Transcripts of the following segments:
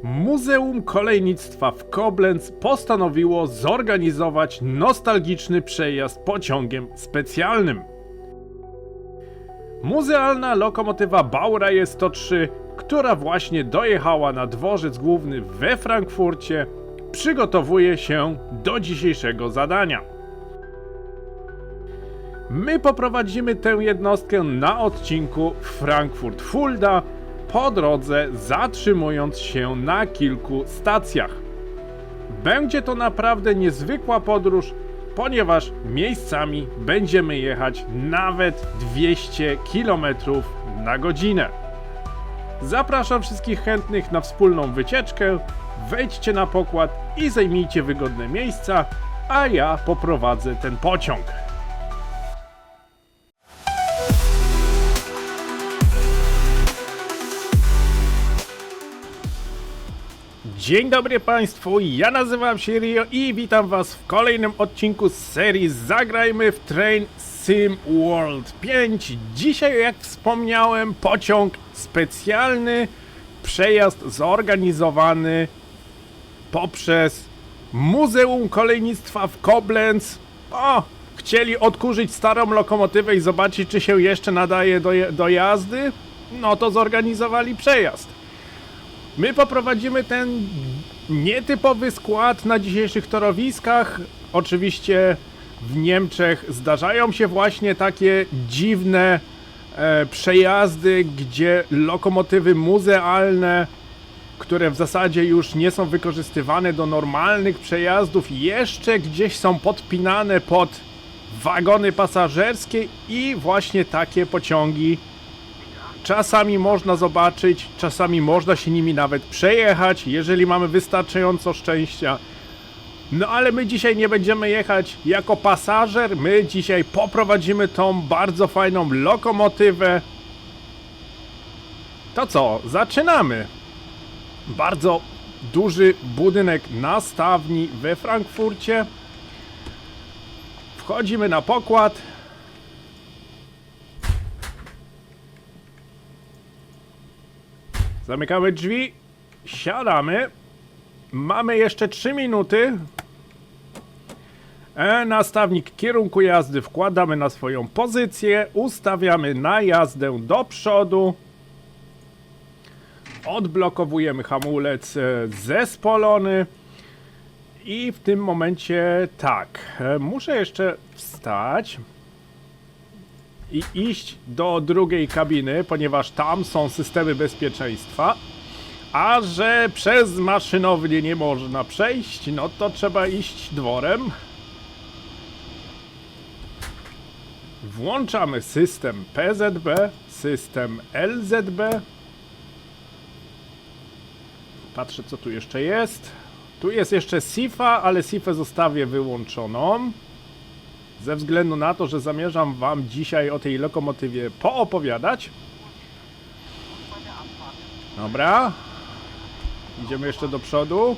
Muzeum Kolejnictwa w Koblenz postanowiło zorganizować nostalgiczny przejazd pociągiem specjalnym. Muzealna lokomotywa Baureihe 103, która właśnie dojechała na dworzec główny we Frankfurcie, przygotowuje się do dzisiejszego zadania. My poprowadzimy tę jednostkę na odcinku Frankfurt-Fulda, po drodze zatrzymując się na kilku stacjach. Będzie to naprawdę niezwykła podróż, ponieważ miejscami będziemy jechać nawet 200 km na godzinę. Zapraszam wszystkich chętnych na wspólną wycieczkę, wejdźcie na pokład i zajmijcie wygodne miejsca, a ja poprowadzę ten pociąg. Dzień dobry Państwu, ja nazywam się Rio i witam Was w kolejnym odcinku z serii Zagrajmy w Train Sim World 5. Dzisiaj, jak wspomniałem, pociąg specjalny, przejazd zorganizowany poprzez Muzeum Kolejnictwa w Koblenz. Chcieli odkurzyć starą lokomotywę i zobaczyć, czy się jeszcze nadaje do jazdy? No to zorganizowali przejazd. My poprowadzimy ten nietypowy skład na dzisiejszych torowiskach. Oczywiście w Niemczech zdarzają się właśnie takie dziwne przejazdy, gdzie lokomotywy muzealne, które w zasadzie już nie są wykorzystywane do normalnych przejazdów, jeszcze gdzieś są podpinane pod wagony pasażerskie i właśnie takie pociągi czasami można zobaczyć, czasami można się nimi nawet przejechać, jeżeli mamy wystarczająco szczęścia. No ale my dzisiaj nie będziemy jechać jako pasażer, my dzisiaj poprowadzimy tą bardzo fajną lokomotywę. To co, zaczynamy! Bardzo duży budynek nastawni we Frankfurcie. Wchodzimy na pokład. Zamykamy drzwi, siadamy, mamy jeszcze 3 minuty. Nastawnik kierunku jazdy wkładamy na swoją pozycję, ustawiamy na jazdę do przodu. Odblokowujemy hamulec zespolony. I w tym momencie tak, muszę jeszcze wstać i iść do drugiej kabiny, ponieważ tam są systemy bezpieczeństwa, a że przez maszynownię nie można przejść, no to trzeba iść dworem. Włączamy system PZB, system LZB. Patrzę, co tu jeszcze jest. Tu jest jeszcze SIFA, ale SIFę zostawię wyłączoną. Ze względu na to, że zamierzam Wam dzisiaj o tej lokomotywie poopowiadać. Dobra. Idziemy jeszcze do przodu.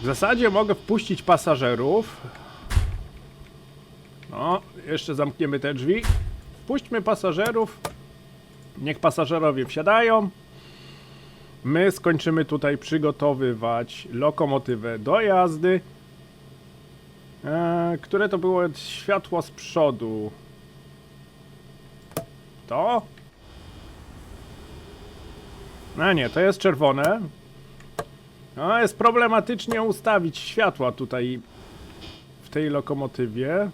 W zasadzie mogę wpuścić pasażerów. No, jeszcze zamkniemy te drzwi. Wpuśćmy pasażerów. Niech pasażerowie wsiadają. My skończymy tutaj przygotowywać lokomotywę do jazdy. Które to było światło z przodu? To? No nie, to jest czerwone. No, jest problematycznie ustawić światła tutaj w tej lokomotywie.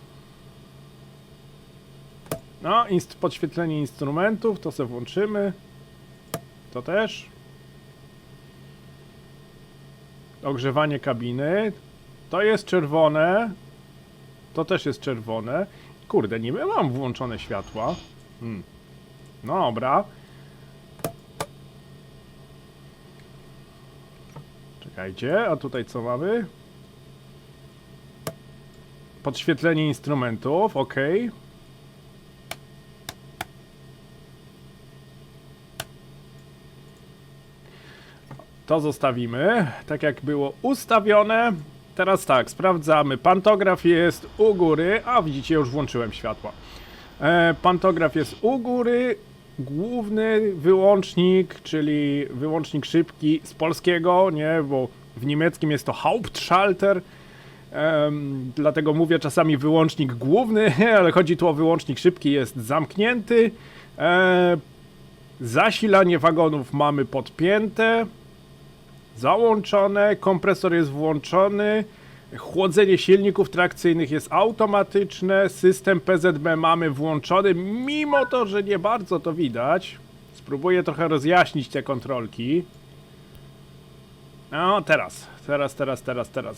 No, podświetlenie instrumentów, to sobie włączymy. To też. Ogrzewanie kabiny. To jest czerwone. To też jest czerwone. Kurde, niby mam włączone światła. No dobra. Czekajcie, a tutaj co mamy? Podświetlenie instrumentów, ok. To zostawimy, tak jak było ustawione. Teraz tak, sprawdzamy. Pantograf jest u góry. A widzicie, już włączyłem światła. Pantograf jest u góry. główny wyłącznik, czyli wyłącznik szybki z polskiego, nie, bo w niemieckim jest to Hauptschalter, dlatego mówię czasami wyłącznik główny, ale chodzi tu o wyłącznik szybki, jest zamknięty. Zasilanie wagonów mamy podpięte, załączone, kompresor jest włączony, chłodzenie silników trakcyjnych jest automatyczne, system PZB mamy włączony, mimo to, że nie bardzo to widać. Spróbuję trochę rozjaśnić te kontrolki. No teraz.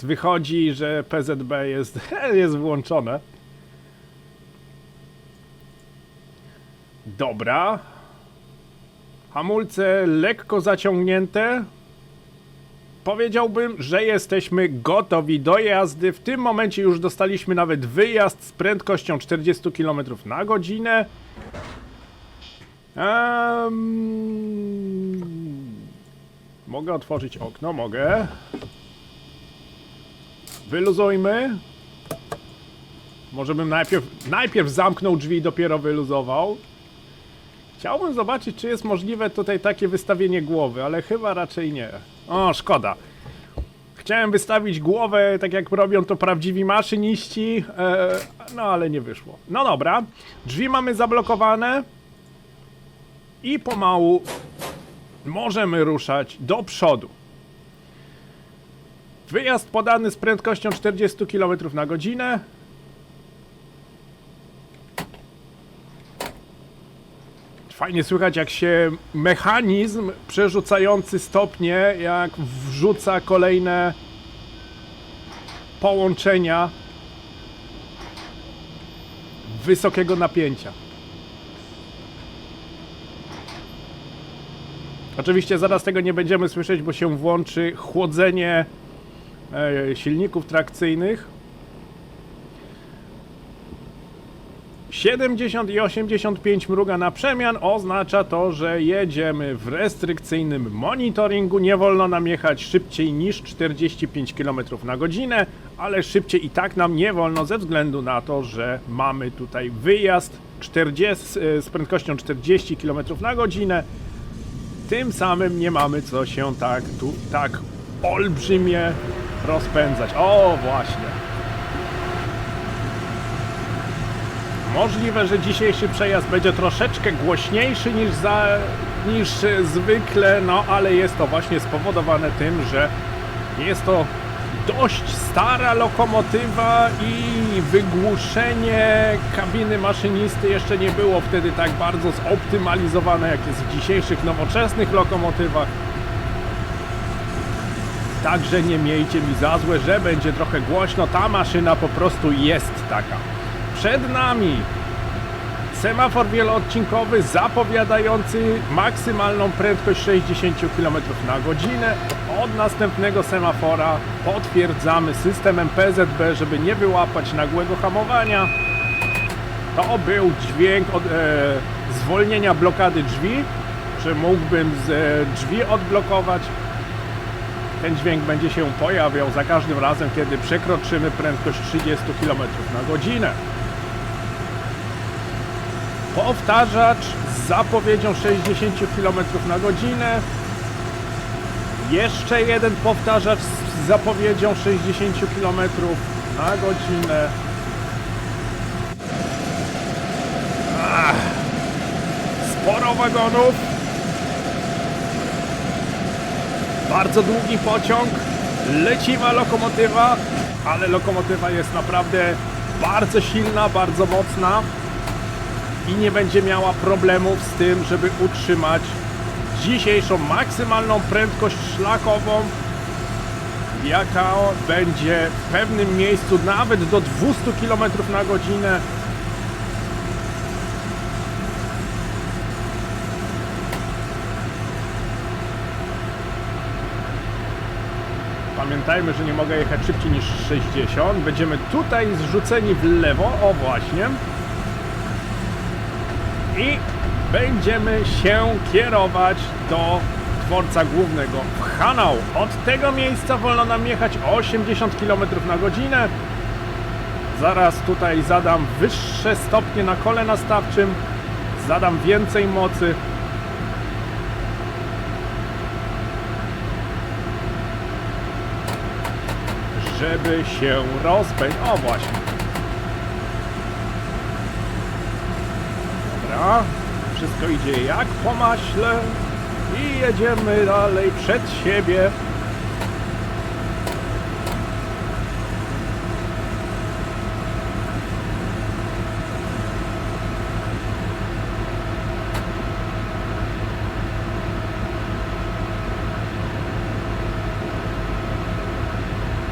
Wychodzi, że PZB jest włączone. Dobra. Hamulce lekko zaciągnięte. Powiedziałbym, że jesteśmy gotowi do jazdy. W tym momencie już dostaliśmy nawet wyjazd z prędkością 40 km na godzinę. Mogę otworzyć okno? Mogę. Wyluzujmy. Może bym najpierw zamknął drzwi i dopiero wyluzował. Chciałbym zobaczyć, czy jest możliwe tutaj takie wystawienie głowy, ale chyba raczej nie. O, szkoda. Chciałem wystawić głowę, tak jak robią to prawdziwi maszyniści, no ale nie wyszło. No dobra, drzwi mamy zablokowane i pomału możemy ruszać do przodu. Wyjazd podany z prędkością 40 km na godzinę. Fajnie słychać, jak się mechanizm przerzucający stopnie, jak wrzuca kolejne połączenia wysokiego napięcia. Oczywiście zaraz tego nie będziemy słyszeć, bo się włączy chłodzenie silników trakcyjnych. 70 i 85 mruga na przemian oznacza to, że jedziemy w restrykcyjnym monitoringu. Nie wolno nam jechać szybciej niż 45 km na godzinę, ale szybciej i tak nam nie wolno ze względu na to, że mamy tutaj wyjazd z prędkością 40 km na godzinę. Tym samym nie mamy co się tak olbrzymie rozpędzać. O, właśnie. Możliwe, że dzisiejszy przejazd będzie troszeczkę głośniejszy niż zwykle, no ale jest to właśnie spowodowane tym, że jest to dość stara lokomotywa i wygłuszenie kabiny maszynisty jeszcze nie było wtedy tak bardzo zoptymalizowane, jak jest w dzisiejszych nowoczesnych lokomotywach. Także nie miejcie mi za złe, że będzie trochę głośno, ta maszyna po prostu jest taka. Przed nami semafor wieloodcinkowy zapowiadający maksymalną prędkość 60 km na godzinę. Od następnego semafora potwierdzamy systemem PZB, żeby nie wyłapać nagłego hamowania. To był dźwięk zwolnienia blokady drzwi, że mógłbym drzwi odblokować. Ten dźwięk będzie się pojawiał za każdym razem, kiedy przekroczymy prędkość 30 km na godzinę. Powtarzacz z zapowiedzią 60 km na godzinę. Jeszcze jeden powtarzacz z zapowiedzią 60 km na godzinę. Sporo wagonów. Bardzo długi pociąg. Leciwa lokomotywa, ale lokomotywa jest naprawdę bardzo silna, bardzo mocna. I nie będzie miała problemów z tym, żeby utrzymać dzisiejszą maksymalną prędkość szlakową, jaka będzie w pewnym miejscu nawet do 200 km na godzinę. Pamiętajmy, że nie mogę jechać szybciej niż 60. Będziemy tutaj zrzuceni w lewo, o właśnie. I będziemy się kierować do dworca głównego w Hanau. Od tego miejsca wolno nam jechać 80 km na godzinę. Zaraz tutaj zadam wyższe stopnie na kole nastawczym. zadam więcej mocy. Żeby się rozpędzić. O właśnie. Dobra. Wszystko idzie jak po maśle. I jedziemy dalej przed siebie.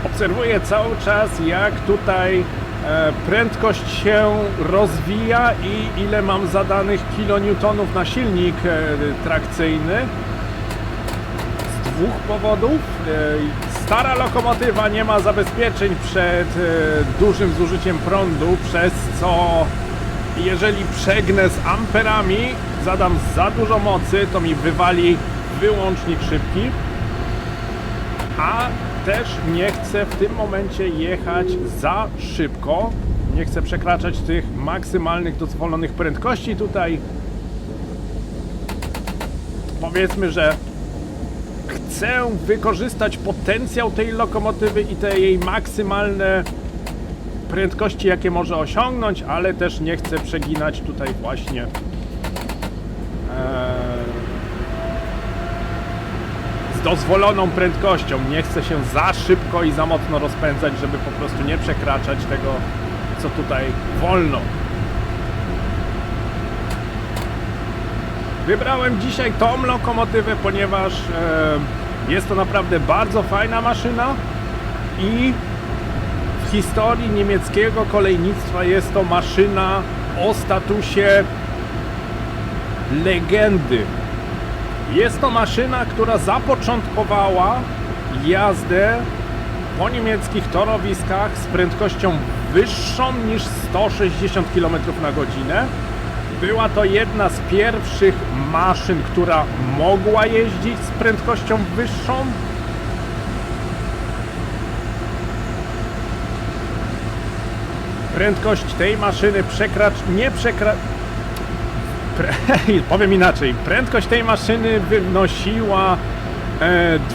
Obserwuję cały czas, jak tutaj prędkość się rozwija i ile mam zadanych kilonewtonów na silnik trakcyjny. Z dwóch powodów. Stara lokomotywa nie ma zabezpieczeń przed dużym zużyciem prądu, przez co jeżeli przegnę z amperami, zadam za dużo mocy, to mi wywali wyłącznik szybki. A też nie chcę w tym momencie jechać za szybko. Nie chcę przekraczać tych maksymalnych dozwolonych prędkości tutaj. Powiedzmy, że chcę wykorzystać potencjał tej lokomotywy i te jej maksymalne prędkości, jakie może osiągnąć, ale też nie chcę przeginać tutaj właśnie z dozwoloną prędkością. Nie chcę się za szybko i za mocno rozpędzać, żeby po prostu nie przekraczać tego, co tutaj wolno. Wybrałem dzisiaj tą lokomotywę, ponieważ jest to naprawdę bardzo fajna maszyna i w historii niemieckiego kolejnictwa jest to maszyna o statusie legendy. Jest to maszyna, która zapoczątkowała jazdę po niemieckich torowiskach z prędkością wyższą niż 160 km na godzinę. Była to jedna z pierwszych maszyn, która mogła jeździć z prędkością wyższą. Prędkość tej maszyny powiem inaczej, prędkość tej maszyny wynosiła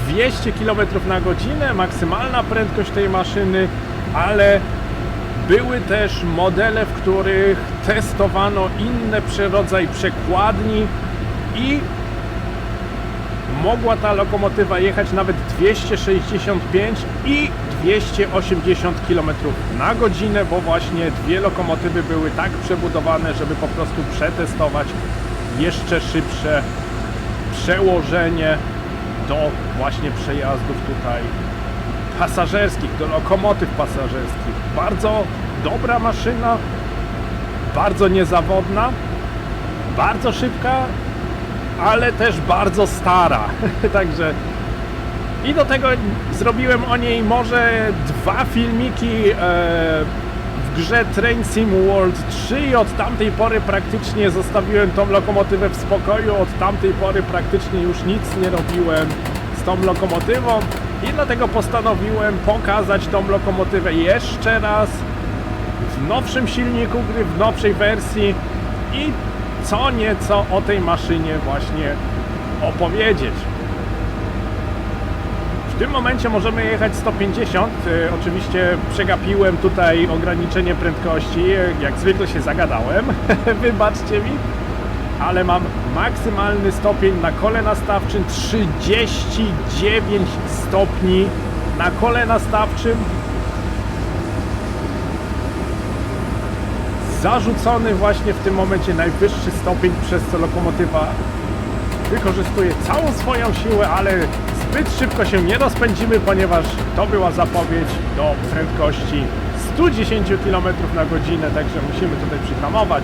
200 km na godzinę, maksymalna prędkość tej maszyny, ale były też modele, w których testowano inny rodzaj przekładni i mogła ta lokomotywa jechać nawet 265 i 280 km na godzinę, bo właśnie dwie lokomotywy były tak przebudowane, żeby po prostu przetestować jeszcze szybsze przełożenie do właśnie przejazdów tutaj pasażerskich, do lokomotyw pasażerskich. Bardzo dobra maszyna, bardzo niezawodna, bardzo szybka, ale też bardzo stara. Także i do tego zrobiłem o niej może 2 filmiki w grze Train Sim World 3 i od tamtej pory praktycznie zostawiłem tą lokomotywę w spokoju. Od tamtej pory praktycznie już nic nie robiłem z tą lokomotywą i dlatego postanowiłem pokazać tą lokomotywę jeszcze raz w nowszym silniku gry, w nowszej wersji i co nieco o tej maszynie właśnie opowiedzieć. W tym momencie możemy jechać 150, oczywiście przegapiłem tutaj ograniczenie prędkości, jak zwykle się zagadałem, wybaczcie mi, ale mam maksymalny stopień na kole nastawczym, 39 stopni na kole nastawczym. Zarzucony właśnie w tym momencie najwyższy stopień, przez co lokomotywa wykorzystuje całą swoją siłę, ale zbyt szybko się nie rozpędzimy, ponieważ to była zapowiedź do prędkości 110 km na godzinę, także musimy tutaj przyhamować.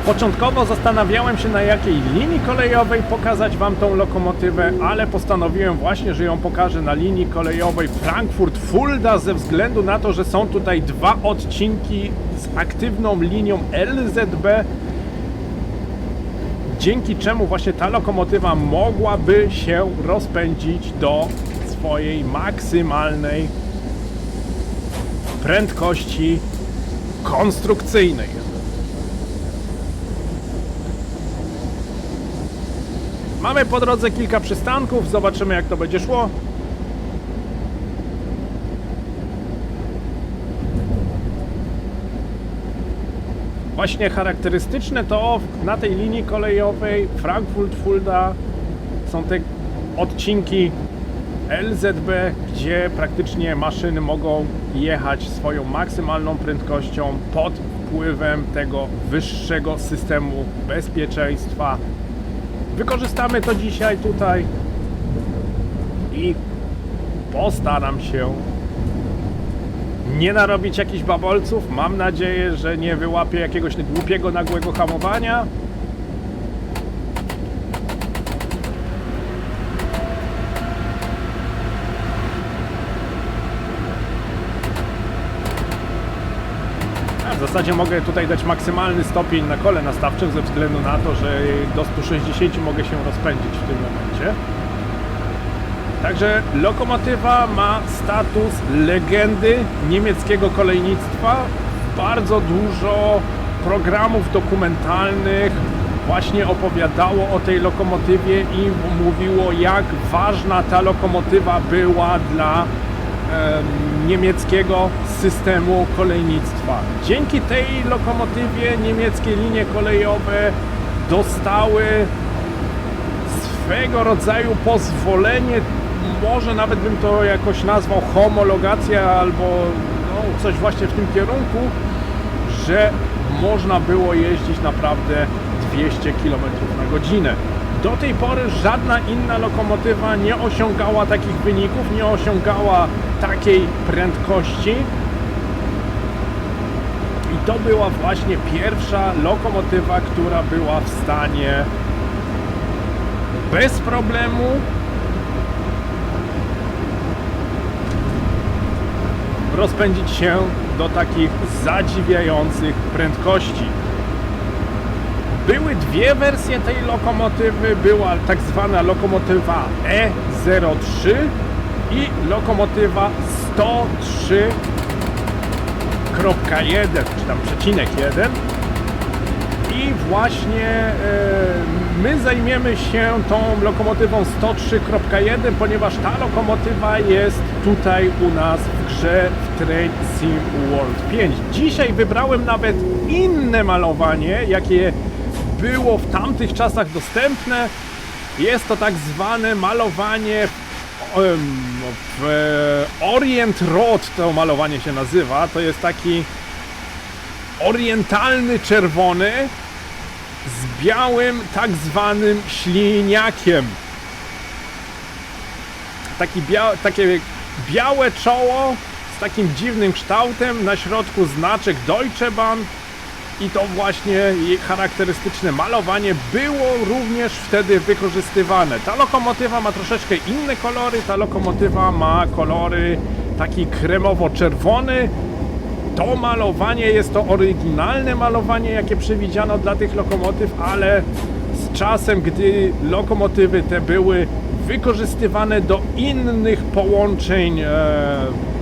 Początkowo zastanawiałem się, na jakiej linii kolejowej pokazać Wam tą lokomotywę, ale postanowiłem właśnie, że ją pokażę na linii kolejowej Frankfurt-Fulda ze względu na to, że są tutaj 2 odcinki z aktywną linią LZB, dzięki czemu właśnie ta lokomotywa mogłaby się rozpędzić do swojej maksymalnej prędkości konstrukcyjnej. Mamy po drodze kilka przystanków, zobaczymy jak to będzie szło. Właśnie charakterystyczne to na tej linii kolejowej Frankfurt-Fulda są te odcinki LZB, gdzie praktycznie maszyny mogą jechać swoją maksymalną prędkością pod wpływem tego wyższego systemu bezpieczeństwa. Wykorzystamy to dzisiaj tutaj i postaram się nie narobić jakichś babolców. Mam nadzieję, że nie wyłapię jakiegoś głupiego, nagłego hamowania. W zasadzie mogę tutaj dać maksymalny stopień na kole nastawczym ze względu na to, że do 160 mogę się rozpędzić w tym momencie. Także lokomotywa ma status legendy niemieckiego kolejnictwa. Bardzo dużo programów dokumentalnych właśnie opowiadało o tej lokomotywie i mówiło, jak ważna ta lokomotywa była dla niemieckiego systemu kolejnictwa. Dzięki tej lokomotywie niemieckie linie kolejowe dostały swego rodzaju pozwolenie, może nawet bym to jakoś nazwał homologacja albo no, coś właśnie w tym kierunku, że można było jeździć naprawdę 200 km na godzinę. Do tej pory żadna inna lokomotywa nie osiągała takich wyników, nie osiągała takiej prędkości. I to była właśnie pierwsza lokomotywa, która była w stanie bez problemu rozpędzić się do takich zadziwiających prędkości. Były dwie wersje tej lokomotywy. Była tak zwana lokomotywa E03 i lokomotywa 103.1 czy tam przecinek 1. I właśnie my zajmiemy się tą lokomotywą 103.1, ponieważ ta lokomotywa jest tutaj u nas w grze w Train Sim World 5. Dzisiaj wybrałem nawet inne malowanie, jakie było w tamtych czasach dostępne. Jest to tak zwane malowanie w Orient Road, to malowanie się nazywa. To jest taki orientalny czerwony z białym tak zwanym śliniakiem. Takie białe czoło z takim dziwnym kształtem, na środku znaczek Deutsche Bahn i to właśnie jej charakterystyczne malowanie było również wtedy wykorzystywane. Ta lokomotywa ma troszeczkę inne kolory, ta lokomotywa ma kolory taki kremowo-czerwony. To malowanie jest to oryginalne malowanie, jakie przewidziano dla tych lokomotyw, ale z czasem, gdy lokomotywy te były wykorzystywane do innych połączeń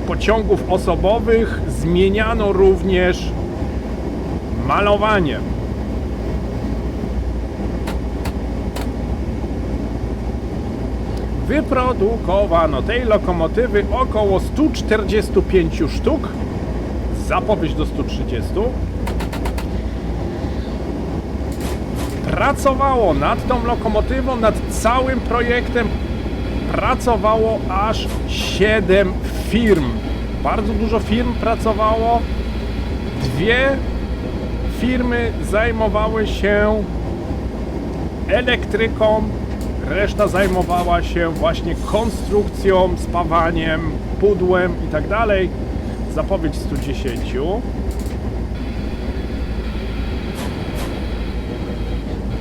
pociągów osobowych, zmieniano również malowanie. Wyprodukowano tej lokomotywy około 145 sztuk. Zapowiedź do 130. Pracowało nad tą lokomotywą, nad całym projektem pracowało aż 7 firm. Bardzo dużo firm pracowało. 2 firmy zajmowały się elektryką, reszta zajmowała się właśnie konstrukcją, spawaniem, pudłem i tak dalej. Zapowiedź 110.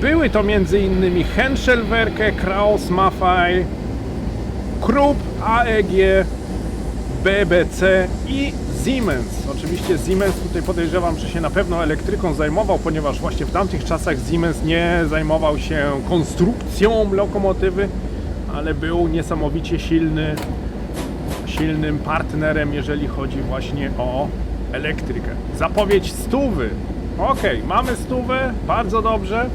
Były to m.in. Henschelwerke, Krauss Maffei, Krupp, AEG, BBC i Siemens. Oczywiście Siemens tutaj podejrzewam, że się na pewno elektryką zajmował, ponieważ właśnie w tamtych czasach Siemens nie zajmował się konstrukcją lokomotywy, ale był niesamowicie silnym partnerem, jeżeli chodzi właśnie o elektrykę. Zapowiedź 100. Ok, mamy 100, bardzo dobrze.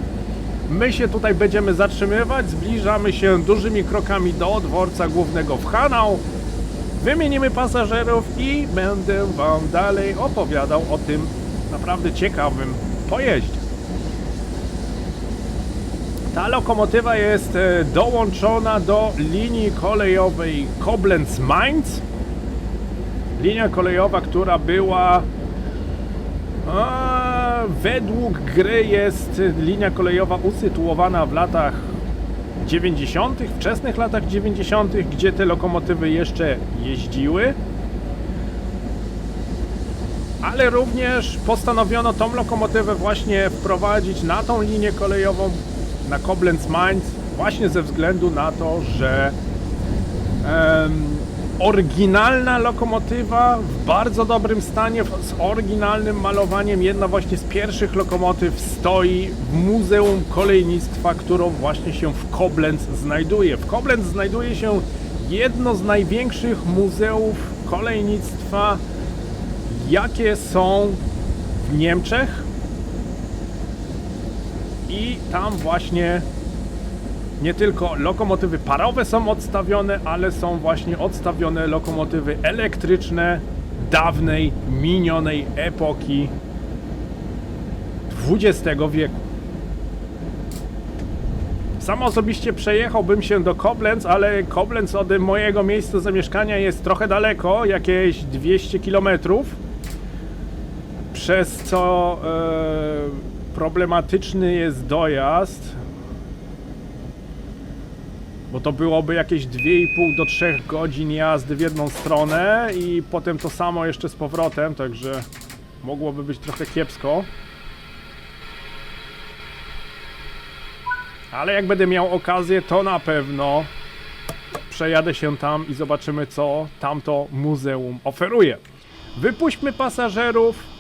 My się tutaj będziemy zatrzymywać, zbliżamy się dużymi krokami do dworca głównego w Hanau. Wymienimy pasażerów i będę wam dalej opowiadał o tym naprawdę ciekawym pojeździe. Ta lokomotywa jest dołączona do linii kolejowej Koblenz-Mainz. Linia kolejowa, która była według gry jest linia kolejowa usytuowana w latach 90., wczesnych latach 90., gdzie te lokomotywy jeszcze jeździły. Ale również postanowiono tą lokomotywę właśnie wprowadzić na tą linię kolejową, na Koblenz-Mainz, właśnie ze względu na to, że oryginalna lokomotywa w bardzo dobrym stanie, z oryginalnym malowaniem, jedna właśnie z pierwszych lokomotyw stoi w Muzeum Kolejnictwa, którą właśnie się w Koblenz znajduje. W Koblenz znajduje się jedno z największych muzeów kolejnictwa, jakie są w Niemczech, i tam właśnie nie tylko lokomotywy parowe są odstawione, ale są właśnie odstawione lokomotywy elektryczne dawnej, minionej epoki XX wieku. Sam osobiście przejechałbym się do Koblenz, ale Koblenz od mojego miejsca zamieszkania jest trochę daleko, jakieś 200 km, przez co problematyczny jest dojazd, bo to byłoby jakieś 2,5 do 3 godzin jazdy w jedną stronę i potem to samo jeszcze z powrotem, także mogłoby być trochę kiepsko. Ale jak będę miał okazję, to na pewno przejadę się tam i zobaczymy, co tamto muzeum oferuje. Wypuśćmy pasażerów.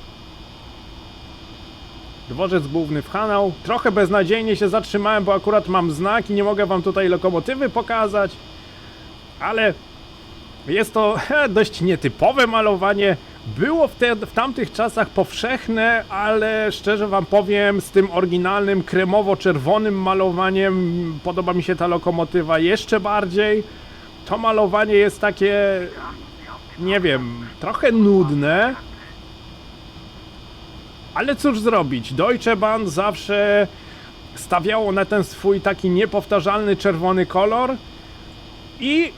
Dworzec główny w Hanau. Trochę beznadziejnie się zatrzymałem, bo akurat mam znak i nie mogę wam tutaj lokomotywy pokazać. Ale jest to dość nietypowe malowanie. Było w tamtych czasach powszechne, ale szczerze wam powiem, z tym oryginalnym kremowo-czerwonym malowaniem podoba mi się ta lokomotywa jeszcze bardziej. To malowanie jest takie, nie wiem, trochę nudne. Ale cóż zrobić, Deutsche Bahn zawsze stawiało na ten swój taki niepowtarzalny czerwony kolor i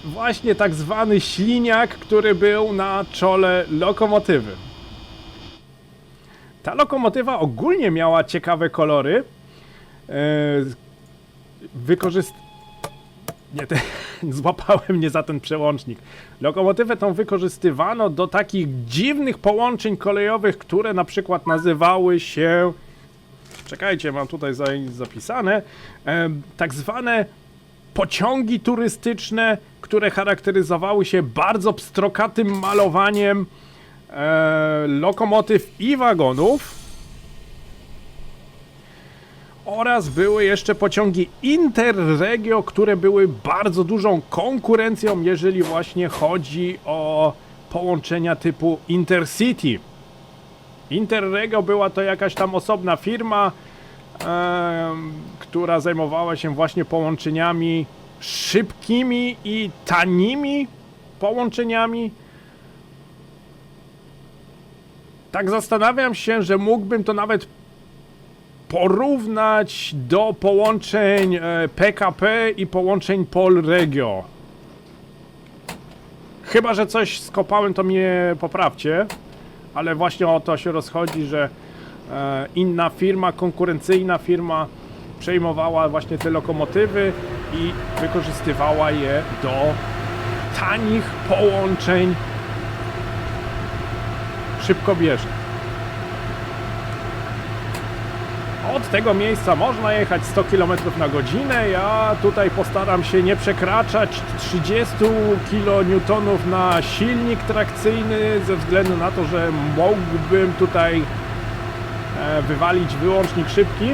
właśnie tak zwany śliniak, który był na czole lokomotywy. Ta lokomotywa ogólnie miała ciekawe kolory. Złapałem mnie za ten przełącznik. Lokomotywę tą wykorzystywano do takich dziwnych połączeń kolejowych, które na przykład nazywały się... Czekajcie, mam tutaj zapisane. Tak zwane pociągi turystyczne, które charakteryzowały się bardzo pstrokatym malowaniem lokomotyw i wagonów. Oraz były jeszcze pociągi Interregio, które były bardzo dużą konkurencją, jeżeli właśnie chodzi o połączenia typu Intercity. Interregio była to jakaś tam osobna firma, która zajmowała się właśnie połączeniami szybkimi i tanimi połączeniami. Tak zastanawiam się, że mógłbym to nawet porównać do połączeń PKP i połączeń Polregio. Chyba że coś skopałem, to mnie poprawcie, ale właśnie o to się rozchodzi, że inna firma, konkurencyjna firma przejmowała właśnie te lokomotywy i wykorzystywała je do tanich połączeń szybkobieżnych. Od tego miejsca można jechać 100 km na godzinę. Ja tutaj postaram się nie przekraczać 30 kN na silnik trakcyjny, ze względu na to, że mógłbym tutaj wywalić wyłącznik szybki.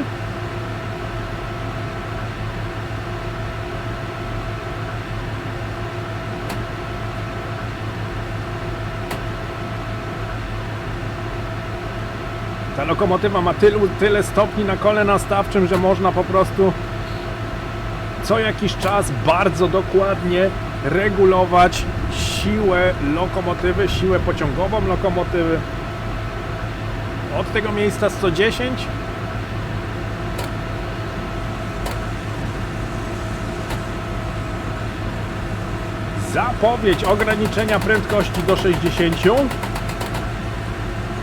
Ta lokomotywa ma tyle stopni na kole nastawczym, że można po prostu co jakiś czas bardzo dokładnie regulować siłę lokomotywy, siłę pociągową lokomotywy. Od tego miejsca 110. Zapowiedź ograniczenia prędkości do 60.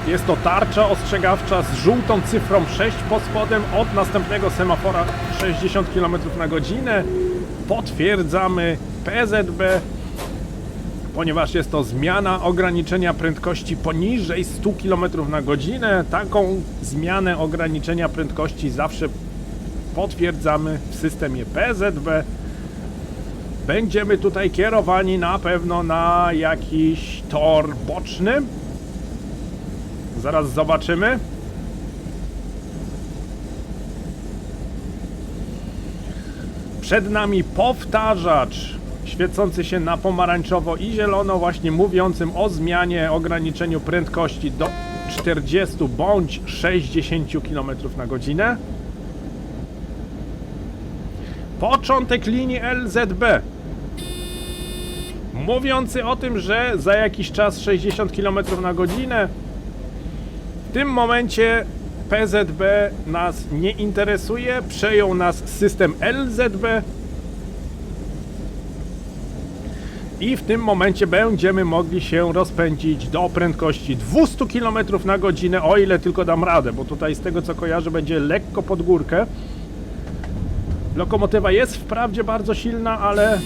Jest to tarcza ostrzegawcza z żółtą cyfrą 6 pod spodem od następnego semafora 60 km na godzinę. Potwierdzamy PZB, ponieważ jest to zmiana ograniczenia prędkości poniżej 100 km na godzinę. Taką zmianę ograniczenia prędkości zawsze potwierdzamy w systemie PZB. Będziemy tutaj kierowani na pewno na jakiś tor boczny. Zaraz zobaczymy. Przed nami powtarzacz świecący się na pomarańczowo i zielono, właśnie mówiącym o zmianie, ograniczeniu prędkości do 40 bądź 60 km na godzinę. Początek linii LZB, mówiący o tym, że za jakiś czas 60 km na godzinę. W tym momencie PZB nas nie interesuje, przejął nas system LZB i w tym momencie będziemy mogli się rozpędzić do prędkości 200 km na godzinę, o ile tylko dam radę, bo tutaj z tego co kojarzę będzie lekko pod górkę. Lokomotywa jest wprawdzie bardzo silna, ale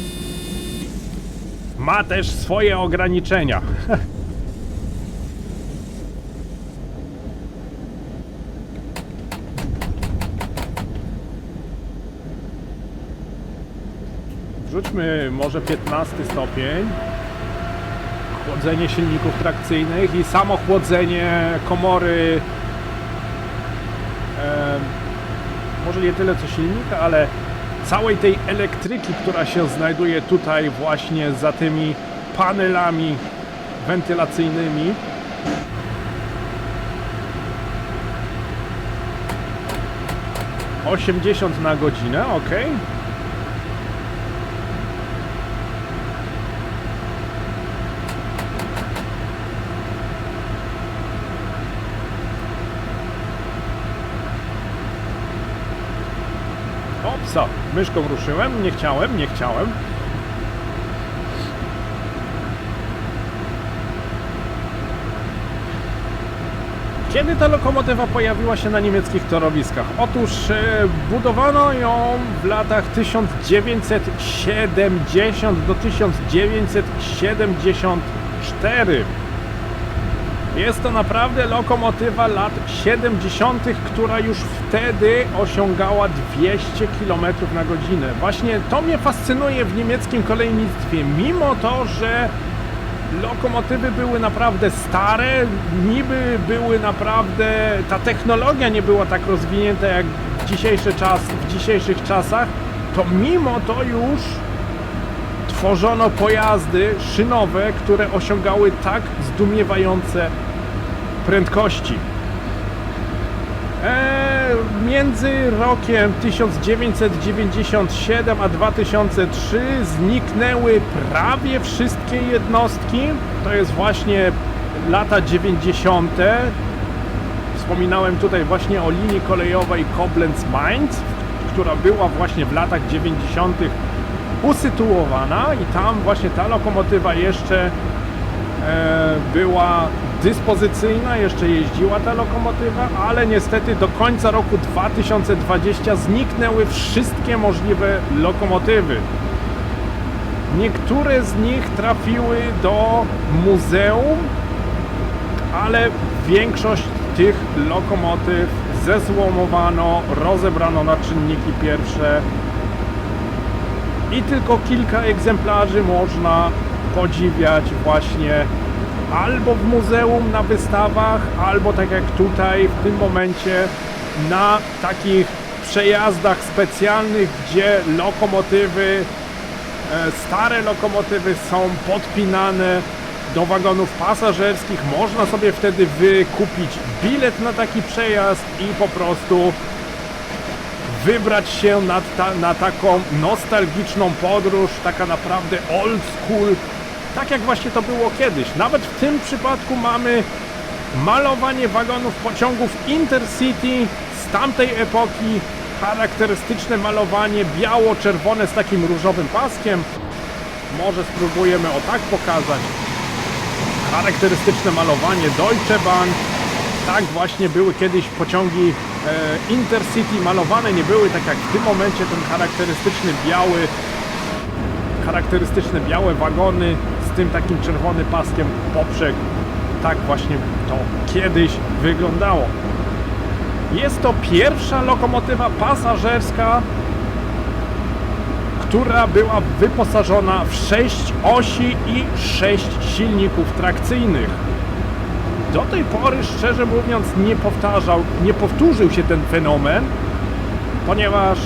ma też swoje ograniczenia. Wrzućmy może 15 stopień. Chłodzenie silników trakcyjnych i samo chłodzenie komory. Może nie tyle co silnika, ale całej tej elektryki, która się znajduje tutaj właśnie za tymi panelami wentylacyjnymi. ...80 na godzinę, ok. Opsa, myszką ruszyłem, nie chciałem. Kiedy ta lokomotywa pojawiła się na niemieckich torowiskach? Otóż budowano ją w latach 1970 do 1974. Jest to naprawdę lokomotywa lat 70., która już wtedy osiągała 200 km na godzinę. Właśnie to mnie fascynuje w niemieckim kolejnictwie. Mimo to, że lokomotywy były naprawdę stare, niby były naprawdę... Ta technologia nie była tak rozwinięta jak w dzisiejszych czasach, to mimo to już tworzono pojazdy szynowe, które osiągały tak zdumiewające prędkości. Między rokiem 1997 a 2003 zniknęły prawie wszystkie jednostki. To jest właśnie lata 90. Wspominałem tutaj właśnie o linii kolejowej Koblenz-Mainz, która była właśnie w latach 90. usytuowana i tam właśnie ta lokomotywa jeszcze była dyspozycyjna, jeszcze jeździła ta lokomotywa, ale niestety do końca roku 2020 zniknęły wszystkie możliwe lokomotywy. Niektóre z nich trafiły do muzeum, ale większość tych lokomotyw zezłomowano, rozebrano na czynniki pierwsze i tylko kilka egzemplarzy można podziwiać właśnie albo w muzeum na wystawach, albo tak jak tutaj w tym momencie na takich przejazdach specjalnych, gdzie lokomotywy, stare lokomotywy są podpinane do wagonów pasażerskich. Można sobie wtedy wykupić bilet na taki przejazd i po prostu wybrać się na taką nostalgiczną podróż, taka naprawdę old school, tak jak właśnie to było kiedyś. Nawet w tym przypadku mamy malowanie wagonów pociągów Intercity z tamtej epoki, charakterystyczne malowanie biało-czerwone z takim różowym paskiem. Może spróbujemy o tak pokazać. Charakterystyczne malowanie Deutsche Bahn. Tak właśnie były kiedyś pociągi Intercity malowane, nie były tak jak w tym momencie ten charakterystyczne białe wagony z tym takim czerwonym paskiem poprzek. Tak właśnie to kiedyś wyglądało. Jest to pierwsza lokomotywa pasażerska, która była wyposażona w 6 osi i 6 silników trakcyjnych. Do tej pory, szczerze mówiąc, nie powtórzył się ten fenomen, ponieważ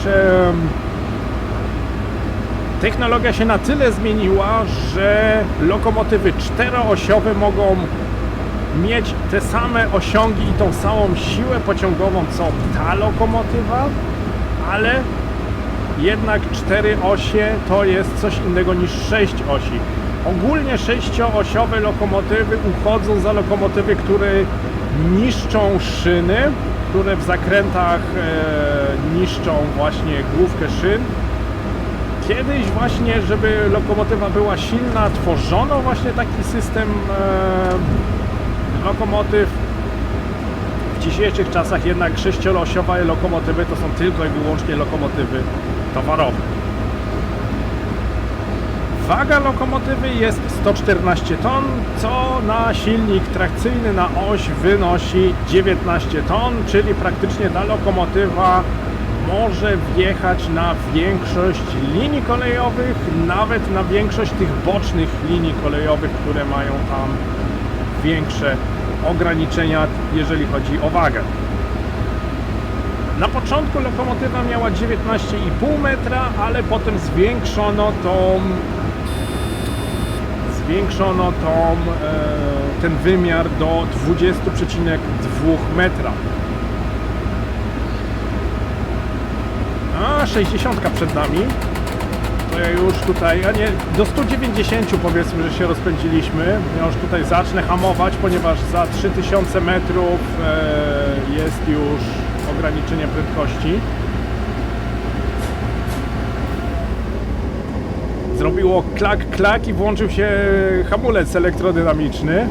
technologia się na tyle zmieniła, że lokomotywy czteroosiowe mogą mieć te same osiągi i tą samą siłę pociągową co ta lokomotywa, ale jednak 4 osie to jest coś innego niż 6 osi. Ogólnie 6-osiowe lokomotywy uchodzą za lokomotywy, które niszczą szyny, które w zakrętach niszczą właśnie główkę szyn. Kiedyś właśnie, żeby lokomotywa była silna, tworzono właśnie taki system lokomotyw. W dzisiejszych czasach jednak 6-osiowe lokomotywy to są tylko i wyłącznie lokomotywy towarowe. Waga lokomotywy jest 114 ton, co na silnik trakcyjny na oś wynosi 19 ton, czyli praktycznie ta lokomotywa może wjechać na większość linii kolejowych, nawet na większość tych bocznych linii kolejowych, które mają tam większe ograniczenia, jeżeli chodzi o wagę. Na początku lokomotywa miała 19,5 metra, ale potem zwiększono ten wymiar do 20,2 metra. A 60 przed nami. To ja już tutaj, a nie, do 190 powiedzmy, że się rozpędziliśmy. Ja już tutaj zacznę hamować, ponieważ za 3000 metrów jest już ograniczenie prędkości. Zrobiło klak, klak i włączył się hamulec elektrodynamiczny.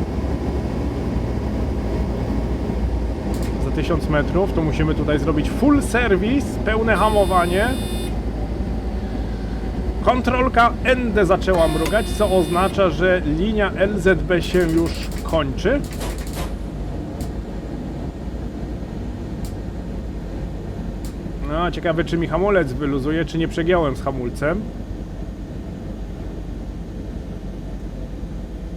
Za 1000 metrów to musimy tutaj zrobić full service, pełne hamowanie. Kontrolka ND zaczęła mrugać, co oznacza, że linia LZB się już kończy. No, ciekawe, czy mi hamulec wyluzuje, czy nie przegiąłem z hamulcem.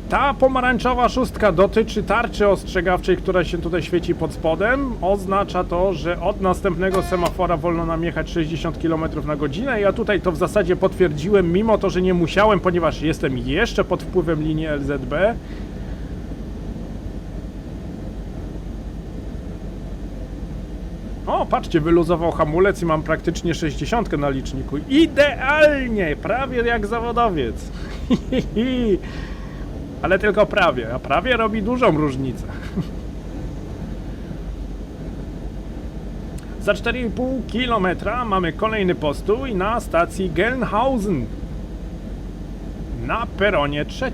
Ta pomarańczowa szóstka dotyczy tarczy ostrzegawczej, która się tutaj świeci pod spodem. Oznacza to, że od następnego semafora wolno nam jechać 60 km na godzinę. Ja tutaj to w zasadzie potwierdziłem, mimo to, że nie musiałem, ponieważ jestem jeszcze pod wpływem linii LZB. O, patrzcie, wyluzował hamulec i mam praktycznie 60 na liczniku. Idealnie! Prawie jak zawodowiec. Ale tylko prawie, a prawie robi dużą różnicę. Za 4,5 km mamy kolejny postój na stacji Gelnhausen na peronie 3.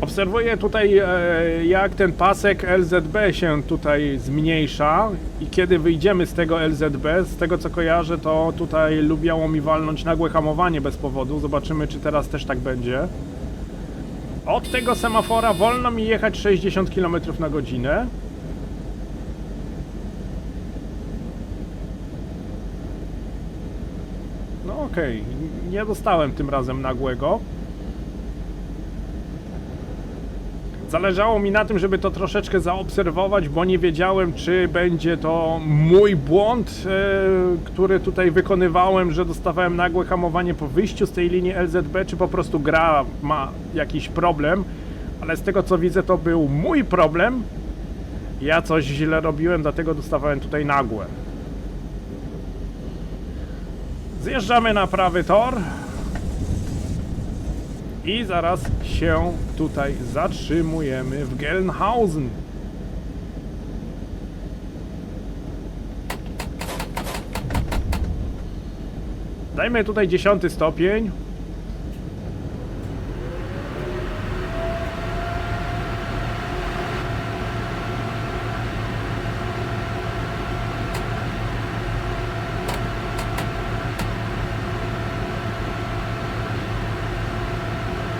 Obserwuję tutaj, jak ten pasek LZB się tutaj zmniejsza i kiedy wyjdziemy z tego LZB, z tego co kojarzę, to tutaj lubiało mi walnąć nagłe hamowanie bez powodu. Zobaczymy, czy teraz też tak będzie. Od tego semafora wolno mi jechać 60 km na godzinę. No okej, nie dostałem tym razem nagłego. Zależało mi na tym, żeby to troszeczkę zaobserwować, bo nie wiedziałem, czy będzie to mój błąd, który tutaj wykonywałem, że dostawałem nagłe hamowanie po wyjściu z tej linii LZB, czy po prostu gra ma jakiś problem. Ale z tego co widzę, to był mój problem. Ja coś źle robiłem, dlatego dostawałem tutaj nagłe. Zjeżdżamy na prawy tor. I zaraz się tutaj zatrzymujemy w Gelnhausen. Dajmy tutaj 10 stopień.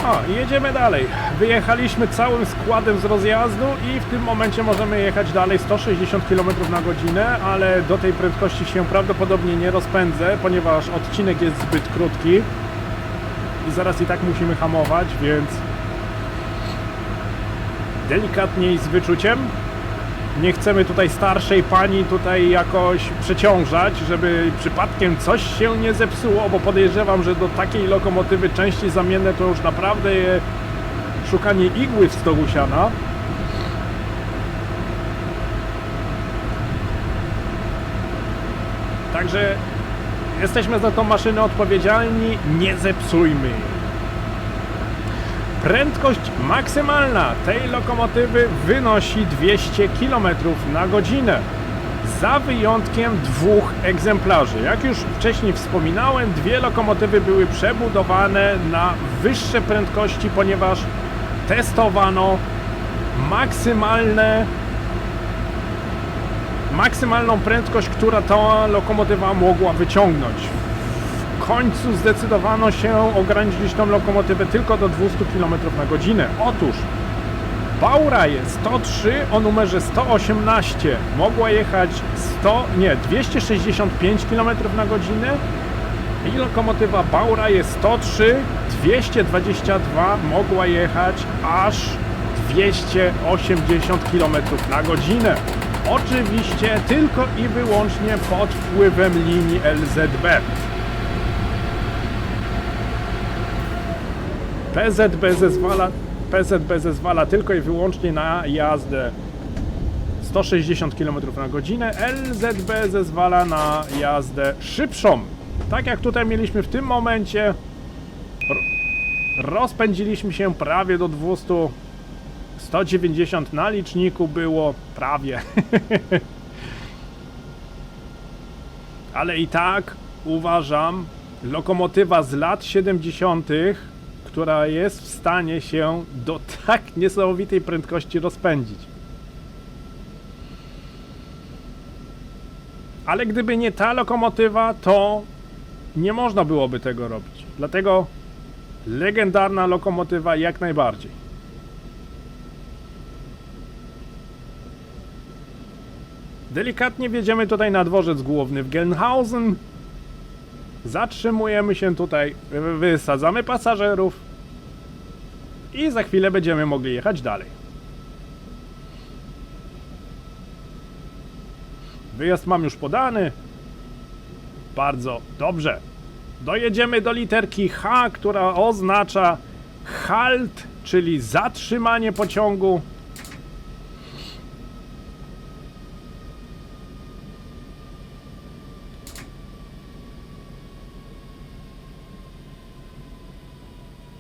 O, i jedziemy dalej. Wyjechaliśmy całym składem z rozjazdu i w tym momencie możemy jechać dalej 160 km na godzinę, ale do tej prędkości się prawdopodobnie nie rozpędzę, ponieważ odcinek jest zbyt krótki i zaraz i tak musimy hamować, więc delikatniej z wyczuciem. Nie chcemy tutaj starszej pani tutaj jakoś przeciążać, żeby przypadkiem coś się nie zepsuło, bo podejrzewam, że do takiej lokomotywy części zamienne to już naprawdę szukanie igły w stogu siana. Także jesteśmy za tą maszynę odpowiedzialni, nie zepsujmy. Prędkość maksymalna tej lokomotywy wynosi 200 km na godzinę. Za wyjątkiem 2 egzemplarzy. Jak już wcześniej wspominałem, 2 lokomotywy były przebudowane na wyższe prędkości, ponieważ testowano maksymalną prędkość, która ta lokomotywa mogła wyciągnąć. W końcu zdecydowano się ograniczyć tą lokomotywę tylko do 200 km na godzinę. Otóż Bauraje 103 o numerze 118 mogła jechać 265 km na godzinę i lokomotywa Bauraje 103 222 mogła jechać aż 280 km na godzinę. Oczywiście tylko i wyłącznie pod wpływem linii LZB. PZB zezwala tylko i wyłącznie na jazdę 160 km na godzinę, LZB zezwala na jazdę szybszą. Tak jak tutaj mieliśmy w tym momencie, rozpędziliśmy się prawie do 200, 190 na liczniku było, prawie. Ale i tak uważam, lokomotywa z lat 70., która jest w stanie się do tak niesamowitej prędkości rozpędzić. Ale gdyby nie ta lokomotywa, to nie można byłoby tego robić. Dlatego legendarna lokomotywa jak najbardziej. Delikatnie wjedziemy tutaj na dworzec główny w Gelnhausen. Zatrzymujemy się tutaj, wysadzamy pasażerów i za chwilę będziemy mogli jechać dalej. Wyjazd mam już podany. Bardzo dobrze. Dojedziemy do literki H, która oznacza halt, czyli zatrzymanie pociągu.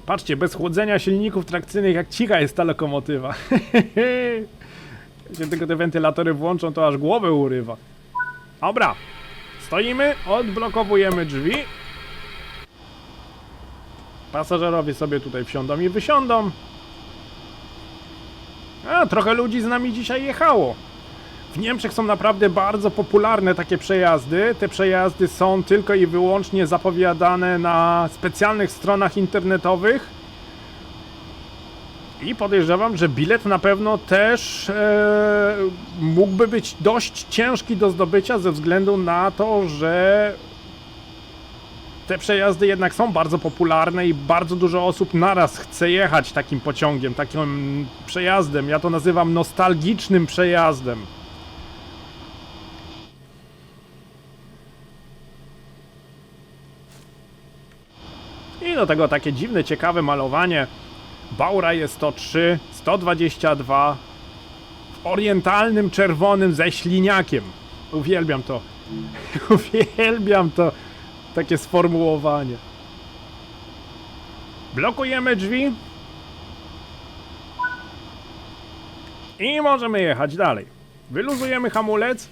Patrzcie, bez chłodzenia silników trakcyjnych jak cicha jest ta lokomotywa. Jak się tylko te wentylatory włączą, to aż głowę urywa. Dobra, stoimy, odblokowujemy drzwi. Pasażerowie sobie tutaj wsiądą i wysiądą. A, trochę ludzi z nami dzisiaj jechało. W Niemczech są naprawdę bardzo popularne takie przejazdy. Te przejazdy są tylko i wyłącznie zapowiadane na specjalnych stronach internetowych. I podejrzewam, że bilet na pewno też mógłby być dość ciężki do zdobycia ze względu na to, że te przejazdy jednak są bardzo popularne i bardzo dużo osób naraz chce jechać takim pociągiem, takim przejazdem. Ja to nazywam nostalgicznym przejazdem. I do tego takie dziwne, ciekawe malowanie. Bauraje 103, 122 w orientalnym czerwonym ze śliniakiem. Uwielbiam to. Uwielbiam to. Takie sformułowanie. Blokujemy drzwi. I możemy jechać dalej. Wyluzujemy hamulec.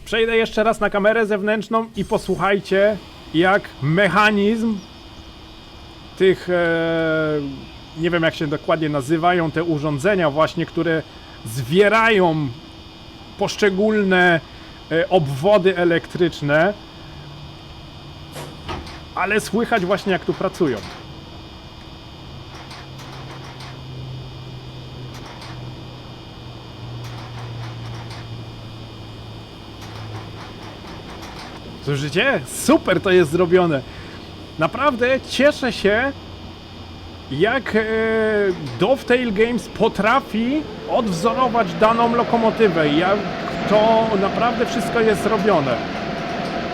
Przejdę jeszcze raz na kamerę zewnętrzną i posłuchajcie, jak mechanizm tych, nie wiem jak się dokładnie nazywają, te urządzenia właśnie, które zwierają poszczególne obwody elektryczne, ale słychać właśnie jak tu pracują. Słyszycie? Super to jest zrobione. Naprawdę cieszę się, jak Dovetail Games potrafi odwzorować daną lokomotywę. Jak to naprawdę wszystko jest zrobione.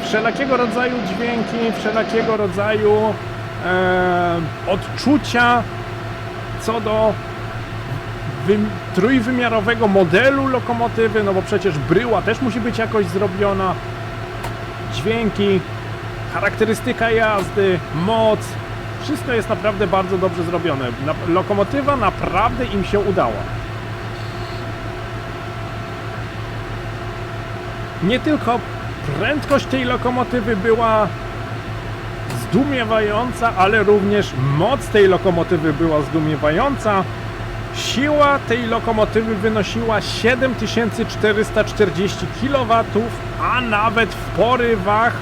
Wszelakiego rodzaju dźwięki, wszelakiego rodzaju odczucia co do trójwymiarowego modelu lokomotywy, no bo przecież bryła też musi być jakoś zrobiona. Dźwięki, charakterystyka jazdy, moc, wszystko jest naprawdę bardzo dobrze zrobione. Lokomotywa naprawdę im się udała. Nie tylko prędkość tej lokomotywy była zdumiewająca, ale również moc tej lokomotywy była zdumiewająca. Siła tej lokomotywy wynosiła 7440 kW, a nawet w porywach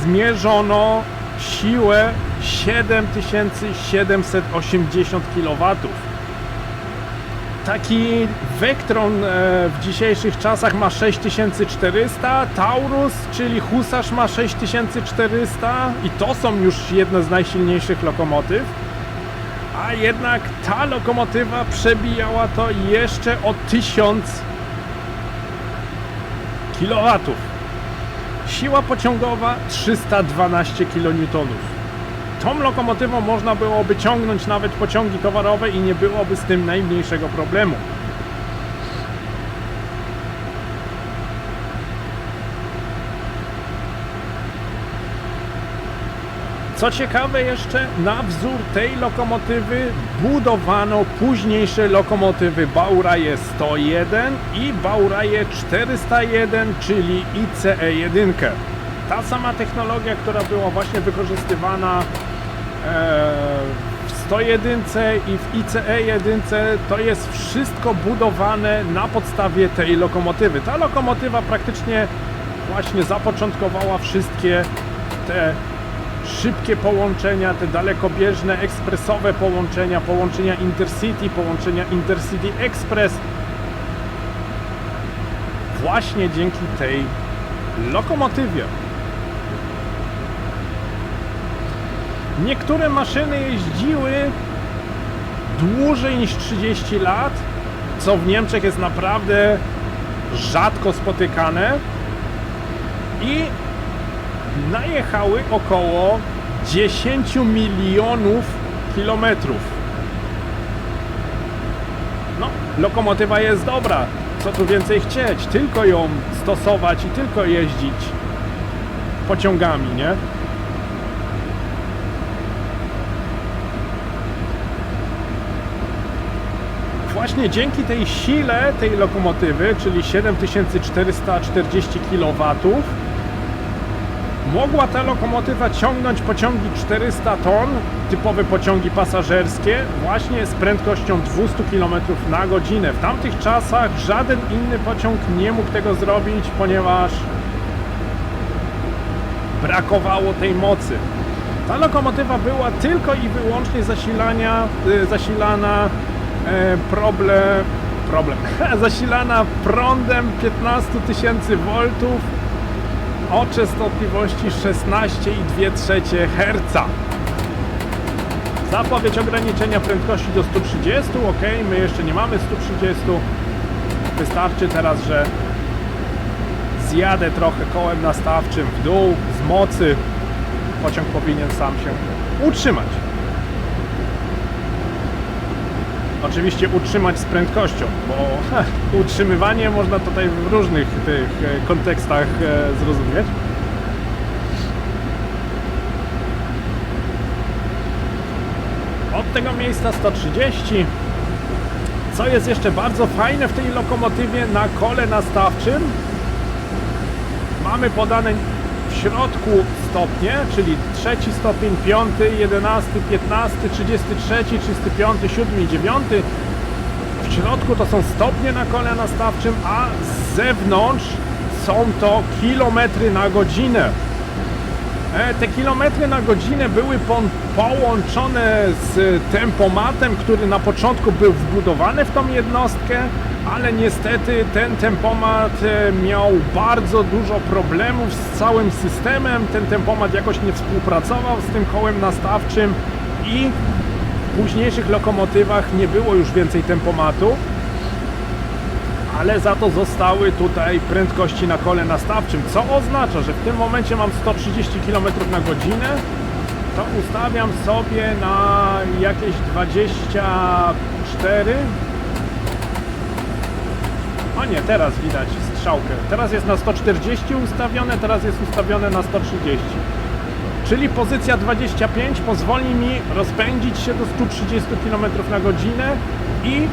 zmierzono siłę 7780 kW. Taki Vectron w dzisiejszych czasach ma 6400, Taurus, czyli Husarz ma 6400 i to są już jedne z najsilniejszych lokomotyw. A jednak ta lokomotywa przebijała to jeszcze o 1000 kW. Siła pociągowa 312 kN. Tą lokomotywą można byłoby ciągnąć nawet pociągi towarowe i nie byłoby z tym najmniejszego problemu. Co ciekawe jeszcze, na wzór tej lokomotywy budowano późniejsze lokomotywy Bauraje 101 i Bauraje 401, czyli ICE-1. Ta sama technologia, która była właśnie wykorzystywana w 101 i w ICE-1, to jest wszystko budowane na podstawie tej lokomotywy. Ta lokomotywa praktycznie właśnie zapoczątkowała wszystkie te szybkie połączenia, te dalekobieżne, ekspresowe połączenia, połączenia Intercity, połączenia Intercity Express. Właśnie dzięki tej lokomotywie. Niektóre maszyny jeździły dłużej niż 30 lat, co w Niemczech jest naprawdę rzadko spotykane i najechały około 10 milionów kilometrów. No, lokomotywa jest dobra. Co tu więcej chcieć? Tylko ją stosować i tylko jeździć pociągami, nie? Właśnie dzięki tej sile tej lokomotywy, czyli 7440 kW, mogła ta lokomotywa ciągnąć pociągi 400 ton, typowe pociągi pasażerskie, właśnie z prędkością 200 km na godzinę. W tamtych czasach żaden inny pociąg nie mógł tego zrobić, ponieważ brakowało tej mocy. Ta lokomotywa była tylko i wyłącznie zasilana zasilana prądem 15 000 V o częstotliwości 16,2 Hz. Zapowiedź ograniczenia prędkości do 130, ok, my jeszcze nie mamy 130. Wystarczy teraz, że zjadę trochę kołem nastawczym w dół, z mocy. Pociąg powinien sam się utrzymać. Oczywiście utrzymać z prędkością, bo utrzymywanie można tutaj w różnych tych kontekstach zrozumieć. Od tego miejsca 130. Co jest jeszcze bardzo fajne w tej lokomotywie, na kole nastawczym mamy podane w środku stopnie, czyli 3 stopień, 5, 11, 15, 33, 35, 7 i 9. W środku to są stopnie na kole nastawczym, a z zewnątrz są to kilometry na godzinę. Te kilometry na godzinę były połączone z tempomatem, który na początku był wbudowany w tą jednostkę, ale niestety ten tempomat miał bardzo dużo problemów z całym systemem. Ten tempomat jakoś nie współpracował z tym kołem nastawczym i w późniejszych lokomotywach nie było już więcej tempomatu, ale za to zostały tutaj prędkości na kole nastawczym, co oznacza, że w tym momencie mam 130 km na godzinę, to ustawiam sobie na jakieś 24. O nie, teraz widać strzałkę. Teraz jest na 140 ustawione, teraz jest ustawione na 130. Czyli pozycja 25 pozwoli mi rozpędzić się do 130 km na godzinę i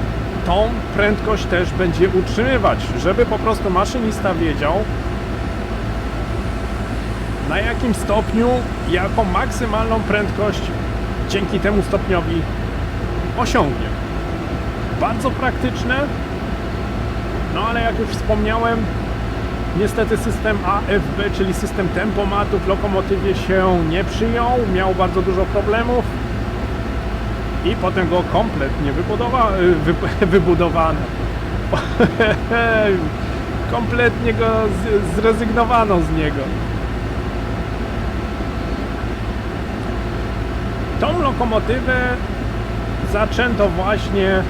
tą prędkość też będzie utrzymywać, żeby po prostu maszynista wiedział, na jakim stopniu, jaką maksymalną prędkość dzięki temu stopniowi osiągnie. Bardzo praktyczne, no ale jak już wspomniałem, niestety system AFB, czyli system tempomatu w lokomotywie się nie miał bardzo dużo problemów i potem go kompletnie wybudowano. Kompletnie go zrezygnowano z niego. Tą lokomotywę zaczęto właśnie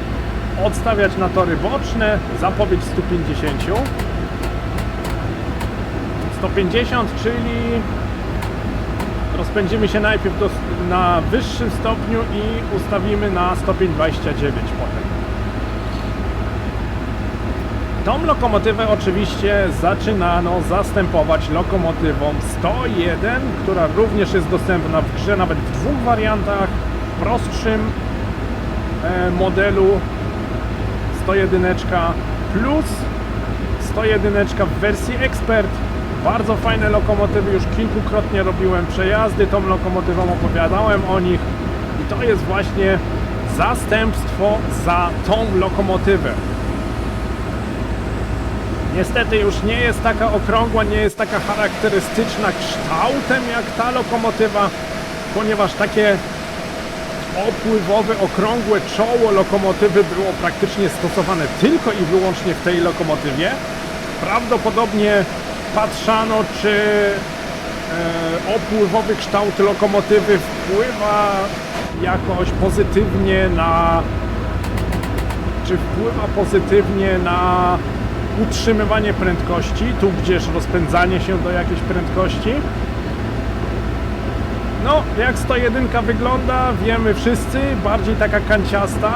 odstawiać na tory boczne, zapowiedź 150. 150, czyli rozpędzimy się najpierw na wyższym stopniu i ustawimy na stopień 29 potem. Tą lokomotywę oczywiście zaczynano zastępować lokomotywą 101, która również jest dostępna w grze nawet w dwóch wariantach. W prostszym modelu 101 plus 101 w wersji Expert. Bardzo fajne lokomotywy, już kilkukrotnie robiłem przejazdy tą lokomotywą, opowiadałem o nich i to jest właśnie zastępstwo za tą lokomotywę. Niestety już nie jest taka okrągła, nie jest taka charakterystyczna kształtem jak ta lokomotywa, ponieważ takie opływowe, okrągłe czoło lokomotywy było praktycznie stosowane tylko i wyłącznie w tej lokomotywie. Prawdopodobnie patrzano, czy opływowy kształt lokomotywy wpływa jakoś pozytywnie na utrzymywanie prędkości, tudzież rozpędzanie się do jakiejś prędkości. No, jak 101 wygląda, wiemy wszyscy, bardziej taka kanciasta,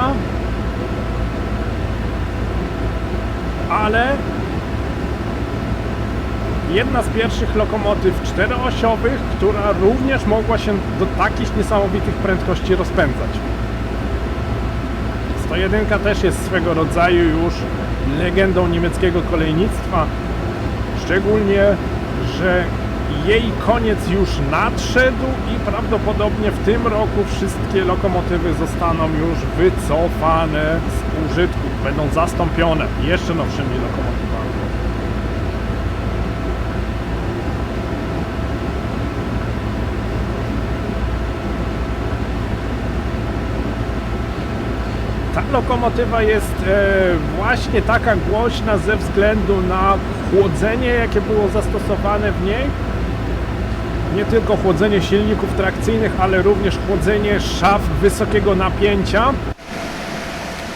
ale jedna z pierwszych lokomotyw czteroosiowych, która również mogła się do takich niesamowitych prędkości rozpędzać. 101 też jest swego rodzaju już legendą niemieckiego kolejnictwa, szczególnie, że jej koniec już nadszedł i prawdopodobnie w tym roku wszystkie lokomotywy zostaną już wycofane z użytku, będą zastąpione jeszcze nowszymi lokomotywami. Ta lokomotywa jest właśnie taka głośna ze względu na chłodzenie, jakie było zastosowane w niej. Nie tylko chłodzenie silników trakcyjnych, ale również chłodzenie szaf wysokiego napięcia,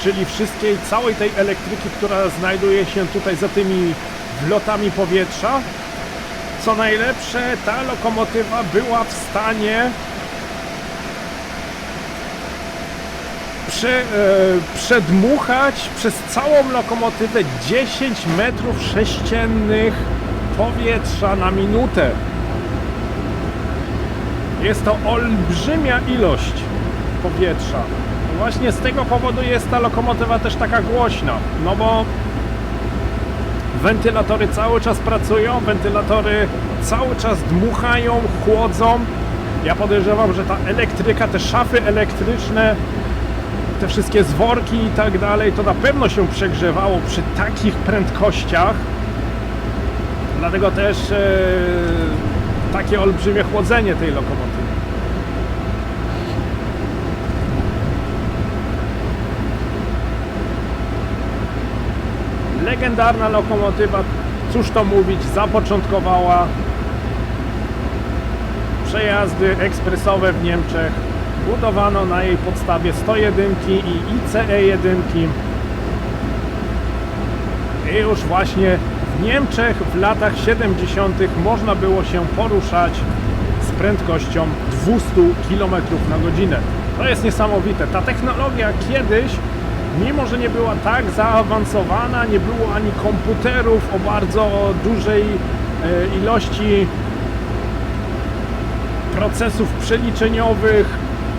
czyli całej tej elektryki, która znajduje się tutaj za tymi wlotami powietrza. Co najlepsze, ta lokomotywa była w stanie przedmuchać przez całą lokomotywę 10 metrów sześciennych powietrza na minutę. Jest to olbrzymia ilość powietrza. Właśnie z tego powodu jest ta lokomotywa też taka głośna, no bo wentylatory cały czas pracują, wentylatory cały czas dmuchają, chłodzą. Ja podejrzewam, że ta elektryka, te szafy elektryczne, te wszystkie zworki i tak dalej, to na pewno się przegrzewało przy takich prędkościach. Dlatego też takie olbrzymie chłodzenie tej lokomotywy. Legendarna lokomotywa, cóż to mówić, zapoczątkowała przejazdy ekspresowe w Niemczech. Budowano na jej podstawie 101 i ICE 1. I już właśnie w Niemczech w latach 70. można było się poruszać z prędkością 200 km na godzinę. To jest niesamowite. Ta technologia kiedyś, mimo że nie była tak zaawansowana, nie było ani komputerów o bardzo dużej ilości procesów przeliczeniowych,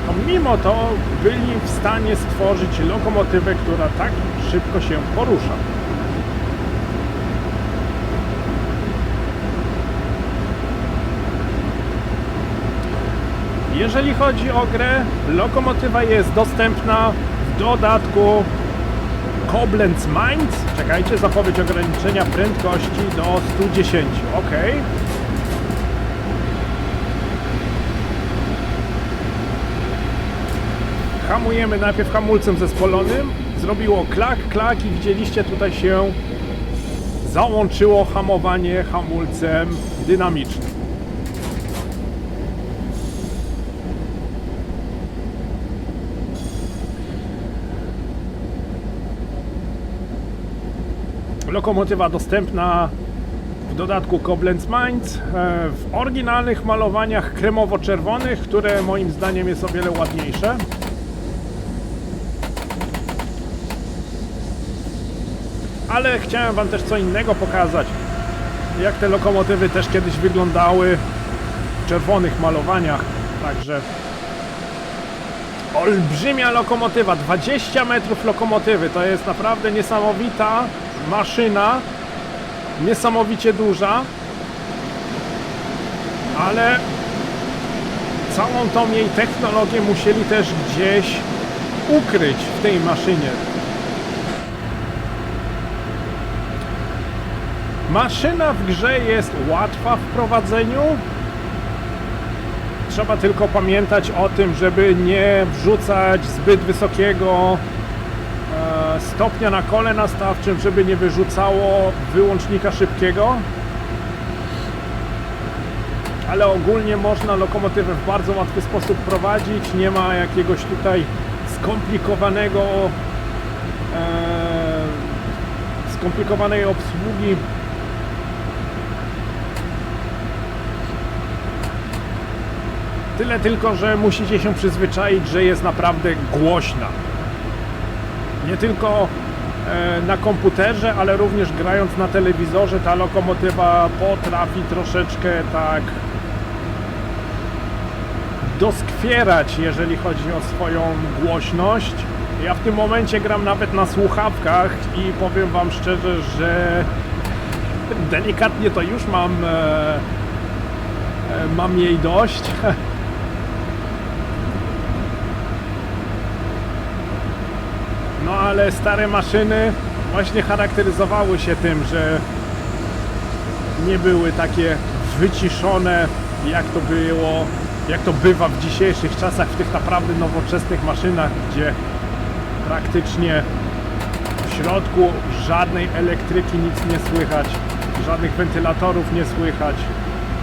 to mimo to byli w stanie stworzyć lokomotywę, która tak szybko się porusza. Jeżeli chodzi o grę, lokomotywa jest dostępna w dodatku Koblenz Mainz. Czekajcie, zapowiedź ograniczenia prędkości do 110. OK. Hamujemy najpierw hamulcem zespolonym. Zrobiło klak, klak i widzieliście, tutaj się załączyło hamowanie hamulcem dynamicznym. Lokomotywa dostępna w dodatku Koblenz Mainz w oryginalnych malowaniach kremowo-czerwonych, które moim zdaniem jest o wiele ładniejsze. Ale chciałem wam też co innego pokazać, jak te lokomotywy też kiedyś wyglądały w czerwonych malowaniach. Także olbrzymia lokomotywa, 20 metrów lokomotywy, to jest naprawdę niesamowita maszyna, niesamowicie duża, ale całą tą jej technologię musieli też gdzieś ukryć w tej maszynie. Maszyna w grze jest łatwa w prowadzeniu. Trzeba tylko pamiętać o tym, żeby nie wrzucać zbyt wysokiego stopnia na kole nastawczym, żeby nie wyrzucało wyłącznika szybkiego. Ale ogólnie można lokomotywę w bardzo łatwy sposób prowadzić. Nie ma jakiegoś tutaj skomplikowanej obsługi. Tyle tylko, że musicie się przyzwyczaić, że jest naprawdę głośna. Nie tylko na komputerze, ale również grając na telewizorze ta lokomotywa potrafi troszeczkę tak doskwierać, jeżeli chodzi o swoją głośność. Ja w tym momencie gram nawet na słuchawkach i powiem wam szczerze, że delikatnie to już mam jej dość. No ale stare maszyny właśnie charakteryzowały się tym, że nie były takie wyciszone, jak to bywa w dzisiejszych czasach, w tych naprawdę nowoczesnych maszynach, gdzie praktycznie w środku żadnej elektryki, nic nie słychać, żadnych wentylatorów nie słychać.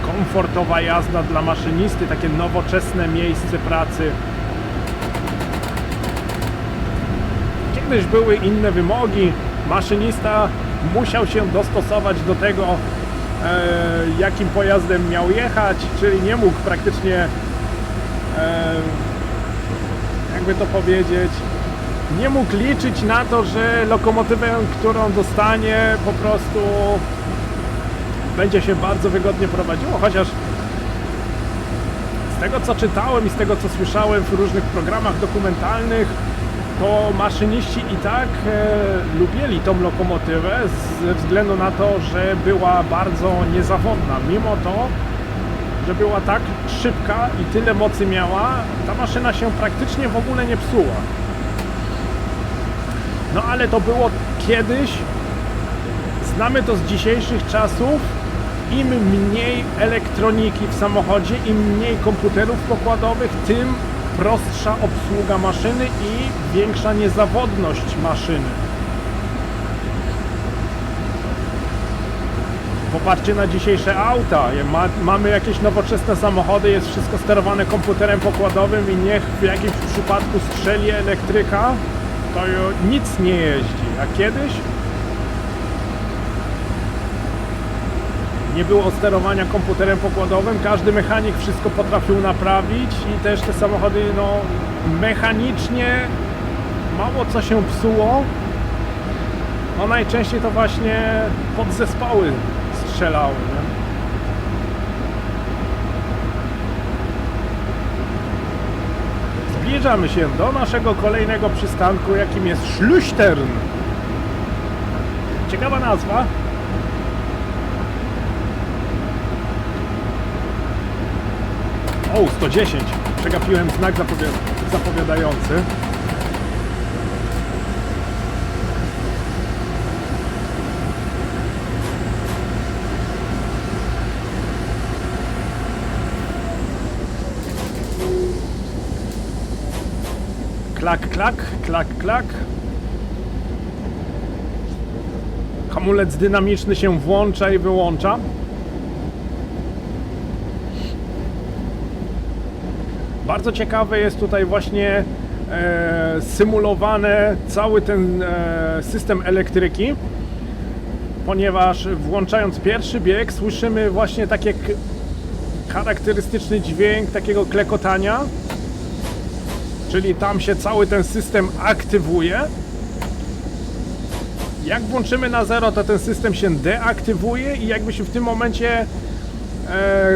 Komfortowa jazda dla maszynisty, takie nowoczesne miejsce pracy. Kiedyś były inne wymogi, maszynista musiał się dostosować do tego, jakim pojazdem miał jechać, czyli nie mógł praktycznie, jakby to powiedzieć, nie mógł liczyć na to, że lokomotywę, którą dostanie, po prostu będzie się bardzo wygodnie prowadziło, chociaż z tego co czytałem i z tego co słyszałem w różnych programach dokumentalnych, to maszyniści i tak lubili tą lokomotywę ze względu na to, że była bardzo niezawodna. Mimo to, że była tak szybka i tyle mocy miała, ta maszyna się praktycznie w ogóle nie psuła. No ale to było kiedyś, znamy to z dzisiejszych czasów, im mniej elektroniki w samochodzie, im mniej komputerów pokładowych, tym prostsza obsługa maszyny i większa niezawodność maszyny. Popatrzcie na dzisiejsze auta. Mamy jakieś nowoczesne samochody, jest wszystko sterowane komputerem pokładowym i niech w jakimś przypadku strzeli elektryka, to nic nie jeździ. A kiedyś nie było sterowania komputerem pokładowym, każdy mechanik wszystko potrafił naprawić i też te samochody, no, mechanicznie mało co się psuło. No najczęściej to właśnie podzespoły strzelały, nie? Zbliżamy się do naszego kolejnego przystanku, jakim jest Schlüchtern. Ciekawa nazwa. O, 110. Przegapiłem znak zapowiadający. Klak, klak, klak, klak. Hamulec dynamiczny się włącza i wyłącza. Bardzo ciekawe jest tutaj właśnie symulowane cały ten system elektryki, ponieważ włączając pierwszy bieg słyszymy właśnie taki charakterystyczny dźwięk takiego klekotania, czyli tam się cały ten system aktywuje. Jak włączymy na 0, to ten system się deaktywuje i jakbyśmy w tym momencie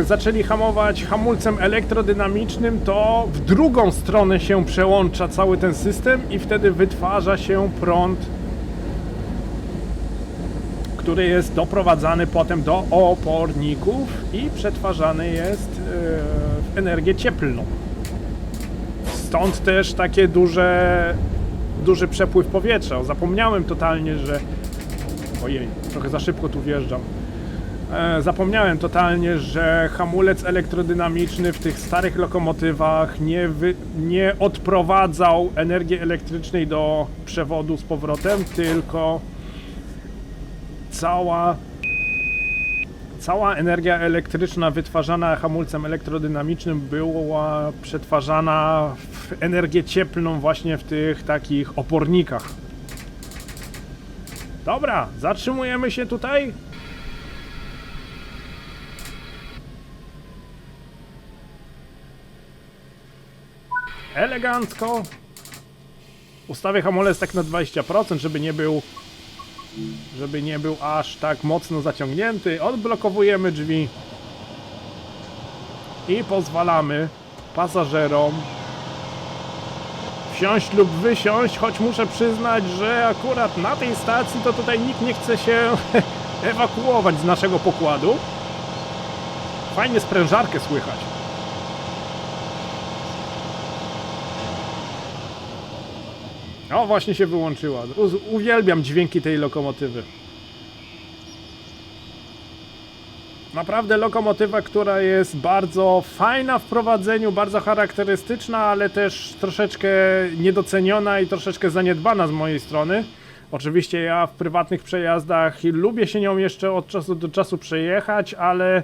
zaczęli hamować hamulcem elektrodynamicznym, to w drugą stronę się przełącza cały ten system i wtedy wytwarza się prąd, który jest doprowadzany potem do oporników i przetwarzany jest w energię cieplną. Stąd też takie duży przepływ powietrza. Zapomniałem totalnie, że... Ojej, trochę za szybko tu wjeżdżam. Zapomniałem totalnie, że hamulec elektrodynamiczny w tych starych lokomotywach nie odprowadzał energii elektrycznej do przewodu z powrotem, tylko cała energia elektryczna wytwarzana hamulcem elektrodynamicznym była przetwarzana w energię cieplną właśnie w tych takich opornikach. Dobra, zatrzymujemy się tutaj. Elegancko. Ustawię hamulec tak na 20%, żeby nie był aż tak mocno zaciągnięty. Odblokowujemy drzwi i pozwalamy pasażerom wsiąść lub wysiąść, choć muszę przyznać, że akurat na tej stacji to tutaj nikt nie chce się ewakuować z naszego pokładu. Fajnie sprężarkę słychać. O, właśnie się wyłączyła. Uwielbiam dźwięki tej lokomotywy. Naprawdę lokomotywa, która jest bardzo fajna w prowadzeniu, bardzo charakterystyczna, ale też troszeczkę niedoceniona i troszeczkę zaniedbana z mojej strony. Oczywiście ja w prywatnych przejazdach lubię się nią jeszcze od czasu do czasu przejechać, ale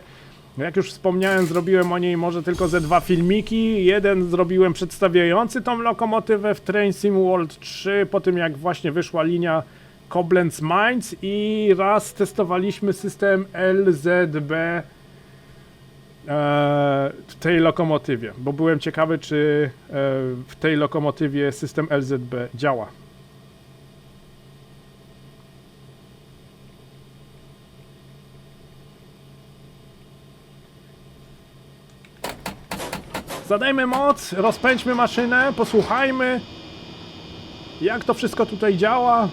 jak już wspomniałem, zrobiłem o niej może tylko ze 2 filmiki. Jeden zrobiłem przedstawiający tą lokomotywę w Train Sim World 3, po tym jak właśnie wyszła linia Koblenz Mainz, i raz testowaliśmy system LZB w tej lokomotywie, bo byłem ciekawy, czy w tej lokomotywie system LZB działa. Zadajmy moc, rozpędźmy maszynę, posłuchajmy, jak to wszystko tutaj działa.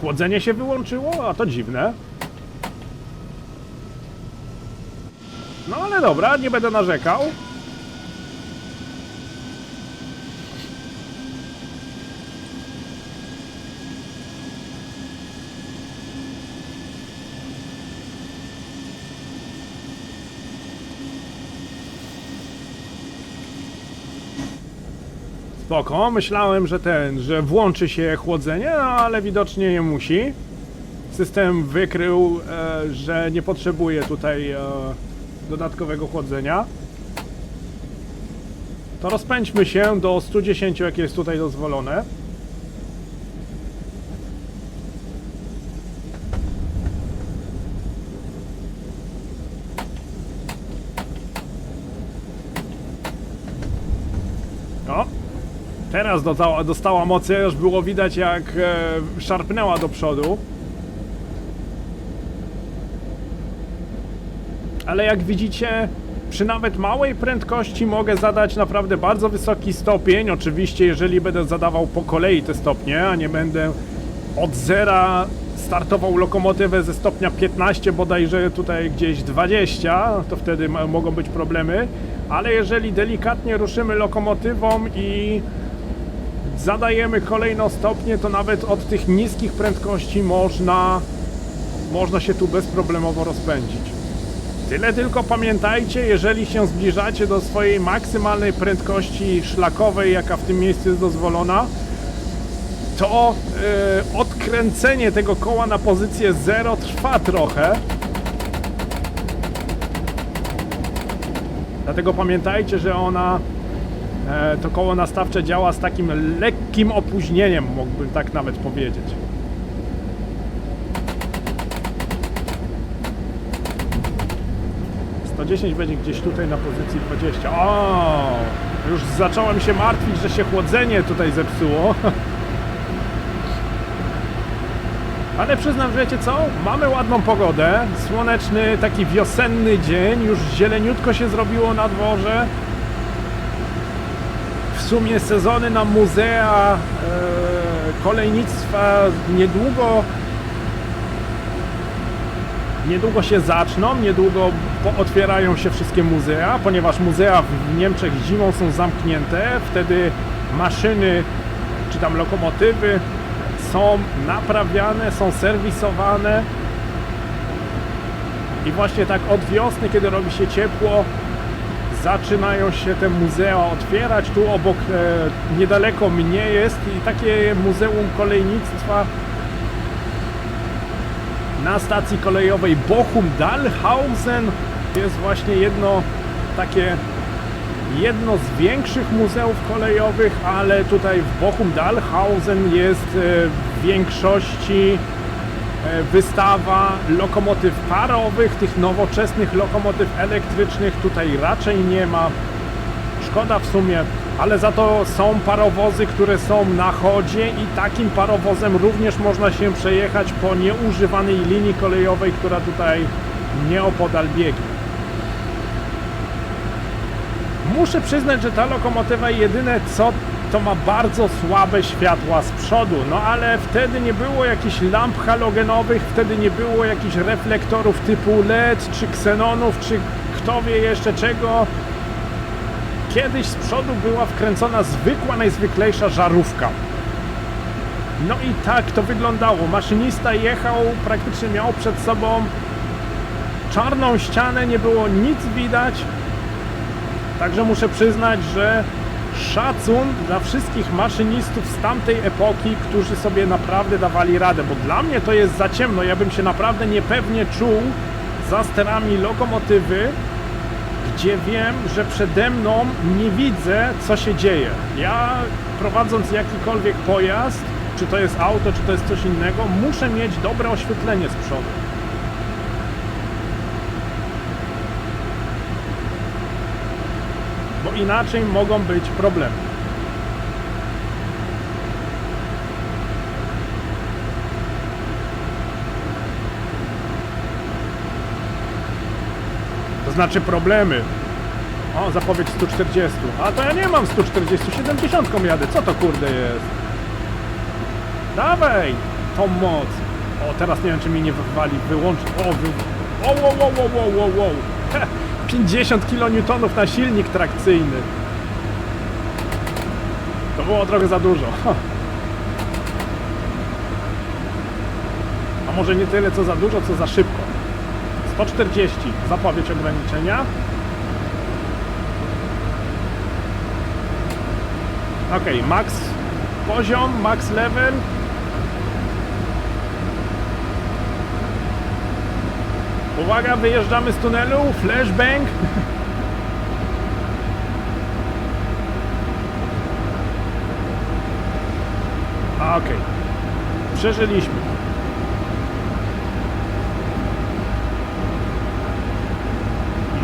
Chłodzenie się wyłączyło? A to dziwne. No ale dobra, nie będę narzekał. Spoko, myślałem, że włączy się chłodzenie, no ale widocznie nie musi. System wykrył, że nie potrzebuje tutaj dodatkowego chłodzenia. To rozpędźmy się do 110, jak jest tutaj dozwolone. O! Teraz dostała mocy, już było widać, jak szarpnęła do przodu. Ale jak widzicie, przy nawet małej prędkości mogę zadać naprawdę bardzo wysoki stopień. Oczywiście, jeżeli będę zadawał po kolei te stopnie, a nie będę od zera startował lokomotywę ze stopnia 15, bodajże tutaj gdzieś 20, to wtedy mogą być problemy. Ale jeżeli delikatnie ruszymy lokomotywą i zadajemy kolejno stopnie, to nawet od tych niskich prędkości można się tu bezproblemowo rozpędzić. Tyle tylko pamiętajcie, jeżeli się zbliżacie do swojej maksymalnej prędkości szlakowej, jaka w tym miejscu jest dozwolona, to odkręcenie tego koła na pozycję 0 trwa trochę. Dlatego pamiętajcie, że to koło nastawcze działa z takim lekkim opóźnieniem, mógłbym tak nawet powiedzieć. To 10 będzie gdzieś tutaj na pozycji 20. O, już zacząłem się martwić, że się chłodzenie tutaj zepsuło. Ale przyznam, że wiecie co? Mamy ładną pogodę, słoneczny, taki wiosenny dzień, już zieleniutko się zrobiło na dworze. W sumie sezony na muzea kolejnictwa niedługo się zaczną, niedługo otwierają się wszystkie muzea, ponieważ muzea w Niemczech zimą są zamknięte, wtedy maszyny czy tam lokomotywy są naprawiane, są serwisowane i właśnie tak od wiosny, kiedy robi się ciepło, zaczynają się te muzea otwierać. Tu obok, niedaleko mnie jest i takie muzeum kolejnictwa na stacji kolejowej Bochum-Dahlhausen. Jest właśnie jedno z większych muzeów kolejowych, ale tutaj w Bochum-Dahlhausen jest w większości wystawa lokomotyw parowych, tych nowoczesnych lokomotyw elektrycznych tutaj raczej nie ma. Szkoda w sumie, ale za to są parowozy, które są na chodzie i takim parowozem również można się przejechać po nieużywanej linii kolejowej, która tutaj nieopodal biegnie. Muszę przyznać, że ta lokomotywa jedyne co to ma bardzo słabe światła z przodu, no ale wtedy nie było jakichś lamp halogenowych, wtedy nie było jakichś reflektorów typu LED, czy ksenonów, czy kto wie jeszcze czego. Kiedyś z przodu była wkręcona zwykła, najzwyklejsza żarówka. No i tak to wyglądało. Maszynista jechał, praktycznie miał przed sobą czarną ścianę, nie było nic widać. Także muszę przyznać, że szacun dla wszystkich maszynistów z tamtej epoki, którzy sobie naprawdę dawali radę, bo dla mnie to jest za ciemno. Ja bym się naprawdę niepewnie czuł za sterami lokomotywy, gdzie wiem, że przede mną nie widzę, co się dzieje. Ja prowadząc jakikolwiek pojazd, czy to jest auto, czy to jest coś innego, muszę mieć dobre oświetlenie z przodu. Bo inaczej mogą być problemy. To znaczy problemy. O, zapowiedź 140. A to ja nie mam 140, 70 jadę. Co to kurde jest? Dawaj tą moc. O, teraz nie wiem, czy mi nie wywali, wyłączy. Wow. 50 kN na silnik trakcyjny. To było trochę za dużo. A może nie tyle co za dużo, co za szybko. 140. Zapowiedź ograniczenia. Ok, max poziom, max level. Uwaga, wyjeżdżamy z tunelu, flashbang. Ok, przeżyliśmy.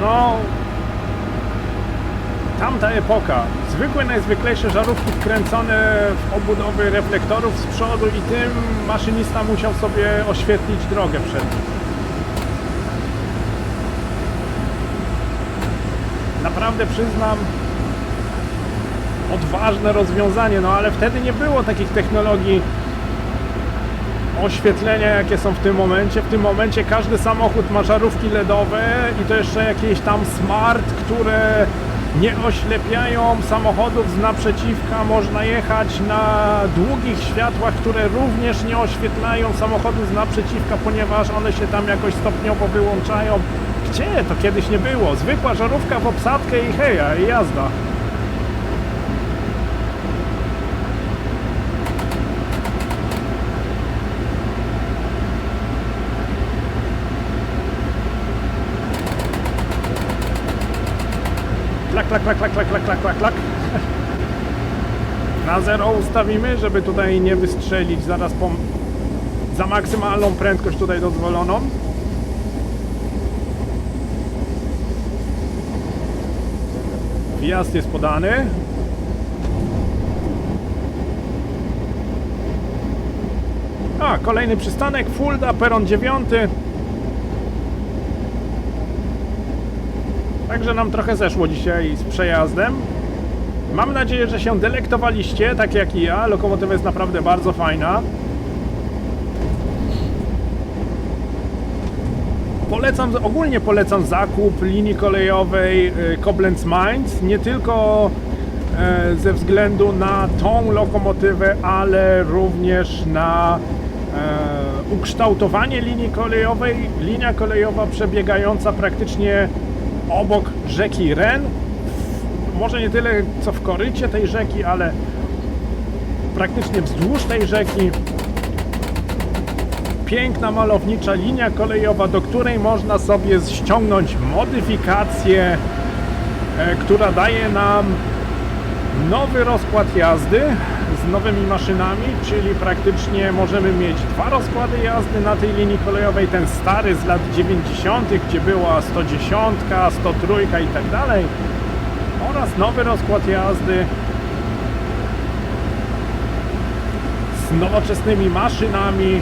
No, tamta epoka. Zwykłe, najzwyklejsze żarówki wkręcone w obudowy reflektorów z przodu i tym maszynista musiał sobie oświetlić drogę przed nim. Naprawdę przyznam, odważne rozwiązanie, no ale wtedy nie było takich technologii oświetlenia, jakie są w tym momencie. W tym momencie każdy samochód ma żarówki LEDowe i to jeszcze jakieś tam smart, które nie oślepiają samochodów z naprzeciwka. Można jechać na długich światłach, które również nie oświetlają samochodów z naprzeciwka, ponieważ one się tam jakoś stopniowo wyłączają. Gdzie? To kiedyś nie było. Zwykła żarówka w obsadkę i heja, i jazda. Klak. Na zero ustawimy, żeby tutaj nie wystrzelić zaraz za maksymalną prędkość tutaj dozwoloną. Wjazd jest podany. A, kolejny przystanek, Fulda, peron 9. Także nam trochę zeszło dzisiaj z przejazdem. Mam nadzieję, że się delektowaliście, tak jak i ja. Lokomotywa jest naprawdę bardzo fajna. Ogólnie polecam zakup linii kolejowej Koblenz-Mainz, nie tylko ze względu na tą lokomotywę, ale również na ukształtowanie linii kolejowej. Linia kolejowa przebiegająca praktycznie obok rzeki Ren, może nie tyle co w korycie tej rzeki, ale praktycznie wzdłuż tej rzeki. Piękna, malownicza linia kolejowa, do której można sobie ściągnąć modyfikację, która daje nam nowy rozkład jazdy z nowymi maszynami, czyli praktycznie możemy mieć dwa rozkłady jazdy na tej linii kolejowej, ten stary z lat 90., gdzie była 110, 103 i tak dalej, oraz nowy rozkład jazdy z nowoczesnymi maszynami,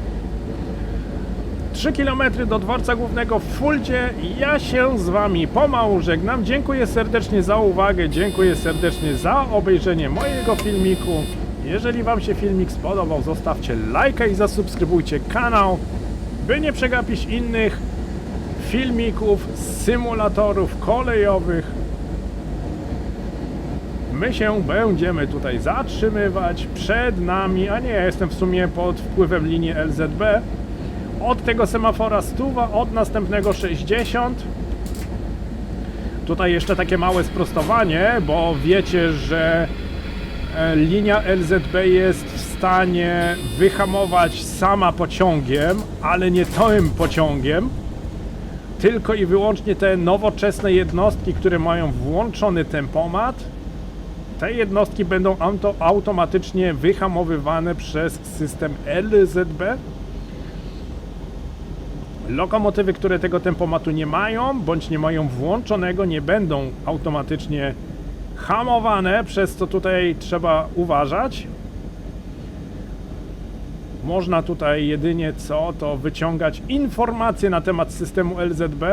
3 km do dworca głównego w Fuldzie. Ja się z wami pomału żegnam. Dziękuję serdecznie za uwagę, dziękuję serdecznie za obejrzenie mojego filmiku. Jeżeli wam się filmik spodobał, zostawcie lajka i zasubskrybujcie kanał, by nie przegapić innych filmików z symulatorów kolejowych. My się będziemy tutaj zatrzymywać przed nami, a nie, ja jestem w sumie pod wpływem linii LZB. Od tego semafora 100, od następnego 60. Tutaj jeszcze takie małe sprostowanie, bo wiecie, że linia LZB jest w stanie wyhamować sama pociągiem, ale nie tym pociągiem, tylko i wyłącznie te nowoczesne jednostki, które mają włączony tempomat. Te jednostki będą automatycznie wyhamowywane przez system LZB. Lokomotywy, które tego tempomatu nie mają, bądź nie mają włączonego, nie będą automatycznie hamowane, przez co tutaj trzeba uważać. Można tutaj jedynie to wyciągać informacje na temat systemu LZB.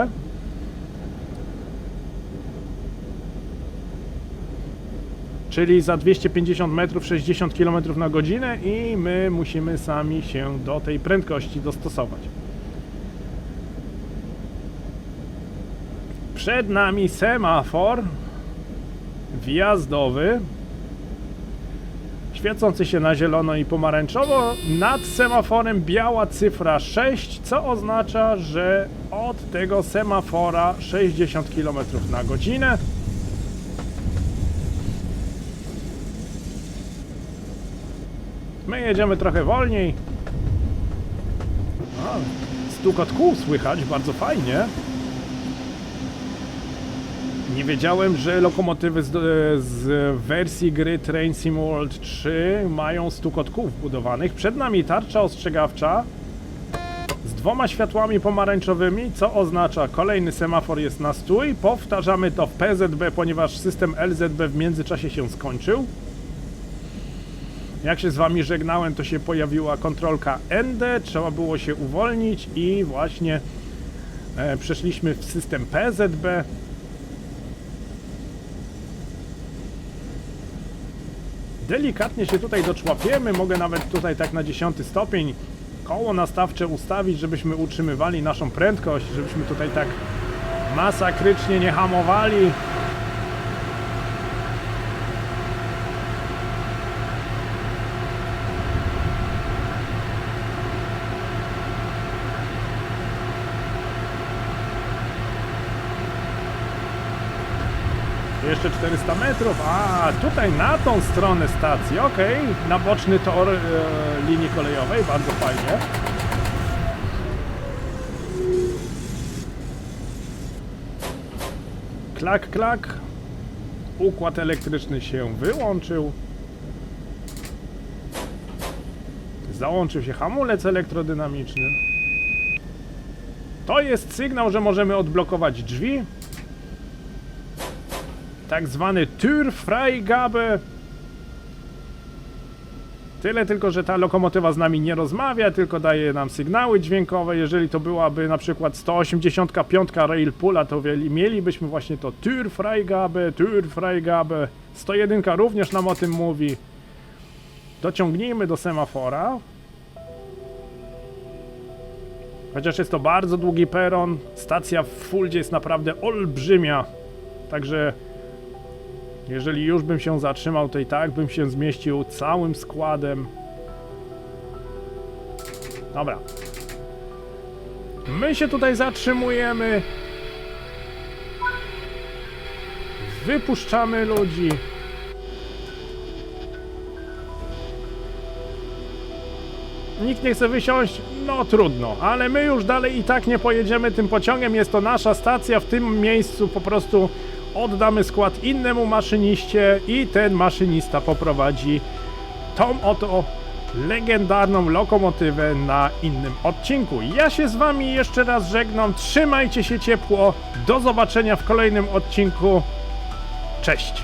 Czyli za 250 metrów 60 km na godzinę i my musimy sami się do tej prędkości dostosować. Przed nami semafor wjazdowy, świecący się na zielono i pomarańczowo. Nad semaforem biała cyfra 6, co oznacza, że od tego semafora 60 km na godzinę. My jedziemy trochę wolniej. Stukot kół słychać, bardzo fajnie. Nie wiedziałem, że lokomotywy z wersji gry Train Sim World 3 mają stukot kół wbudowanych. Przed nami tarcza ostrzegawcza z 2 światłami pomarańczowymi, co oznacza, kolejny semafor jest na stój. Powtarzamy to w PZB, ponieważ system LZB w międzyczasie się skończył. Jak się z wami żegnałem, to się pojawiła kontrolka ND, trzeba było się uwolnić i właśnie przeszliśmy w system PZB. Delikatnie się tutaj doczłapiemy, mogę nawet tutaj tak na 10 stopień koło nastawcze ustawić, żebyśmy utrzymywali naszą prędkość, żebyśmy tutaj tak masakrycznie nie hamowali. Jeszcze 400 metrów, a tutaj na tą stronę stacji, ok, na boczny tor linii kolejowej, bardzo fajnie. Klak, klak, układ elektryczny się wyłączył. Załączył się hamulec elektrodynamiczny. To jest sygnał, że możemy odblokować drzwi. Tak zwany Türfreigabe. Tyle tylko, że ta lokomotywa z nami nie rozmawia, tylko daje nam sygnały dźwiękowe. Jeżeli to byłaby na przykład 185 Rail Pula, to mielibyśmy właśnie to Türfreigabe, Türfreigabe. 101 również nam o tym mówi. Dociągnijmy do semafora. Chociaż jest to bardzo długi peron, stacja w Fuldzie jest naprawdę olbrzymia. Także jeżeli już bym się zatrzymał, to i tak bym się zmieścił całym składem. Dobra. My się tutaj zatrzymujemy. Wypuszczamy ludzi. Nikt nie chce wysiąść? No trudno, ale my już dalej i tak nie pojedziemy tym pociągiem. Jest to nasza stacja, w tym miejscu po prostu oddamy skład innemu maszyniście i ten maszynista poprowadzi tą oto legendarną lokomotywę na innym odcinku. Ja się z wami jeszcze raz żegnam, trzymajcie się ciepło, do zobaczenia w kolejnym odcinku, cześć!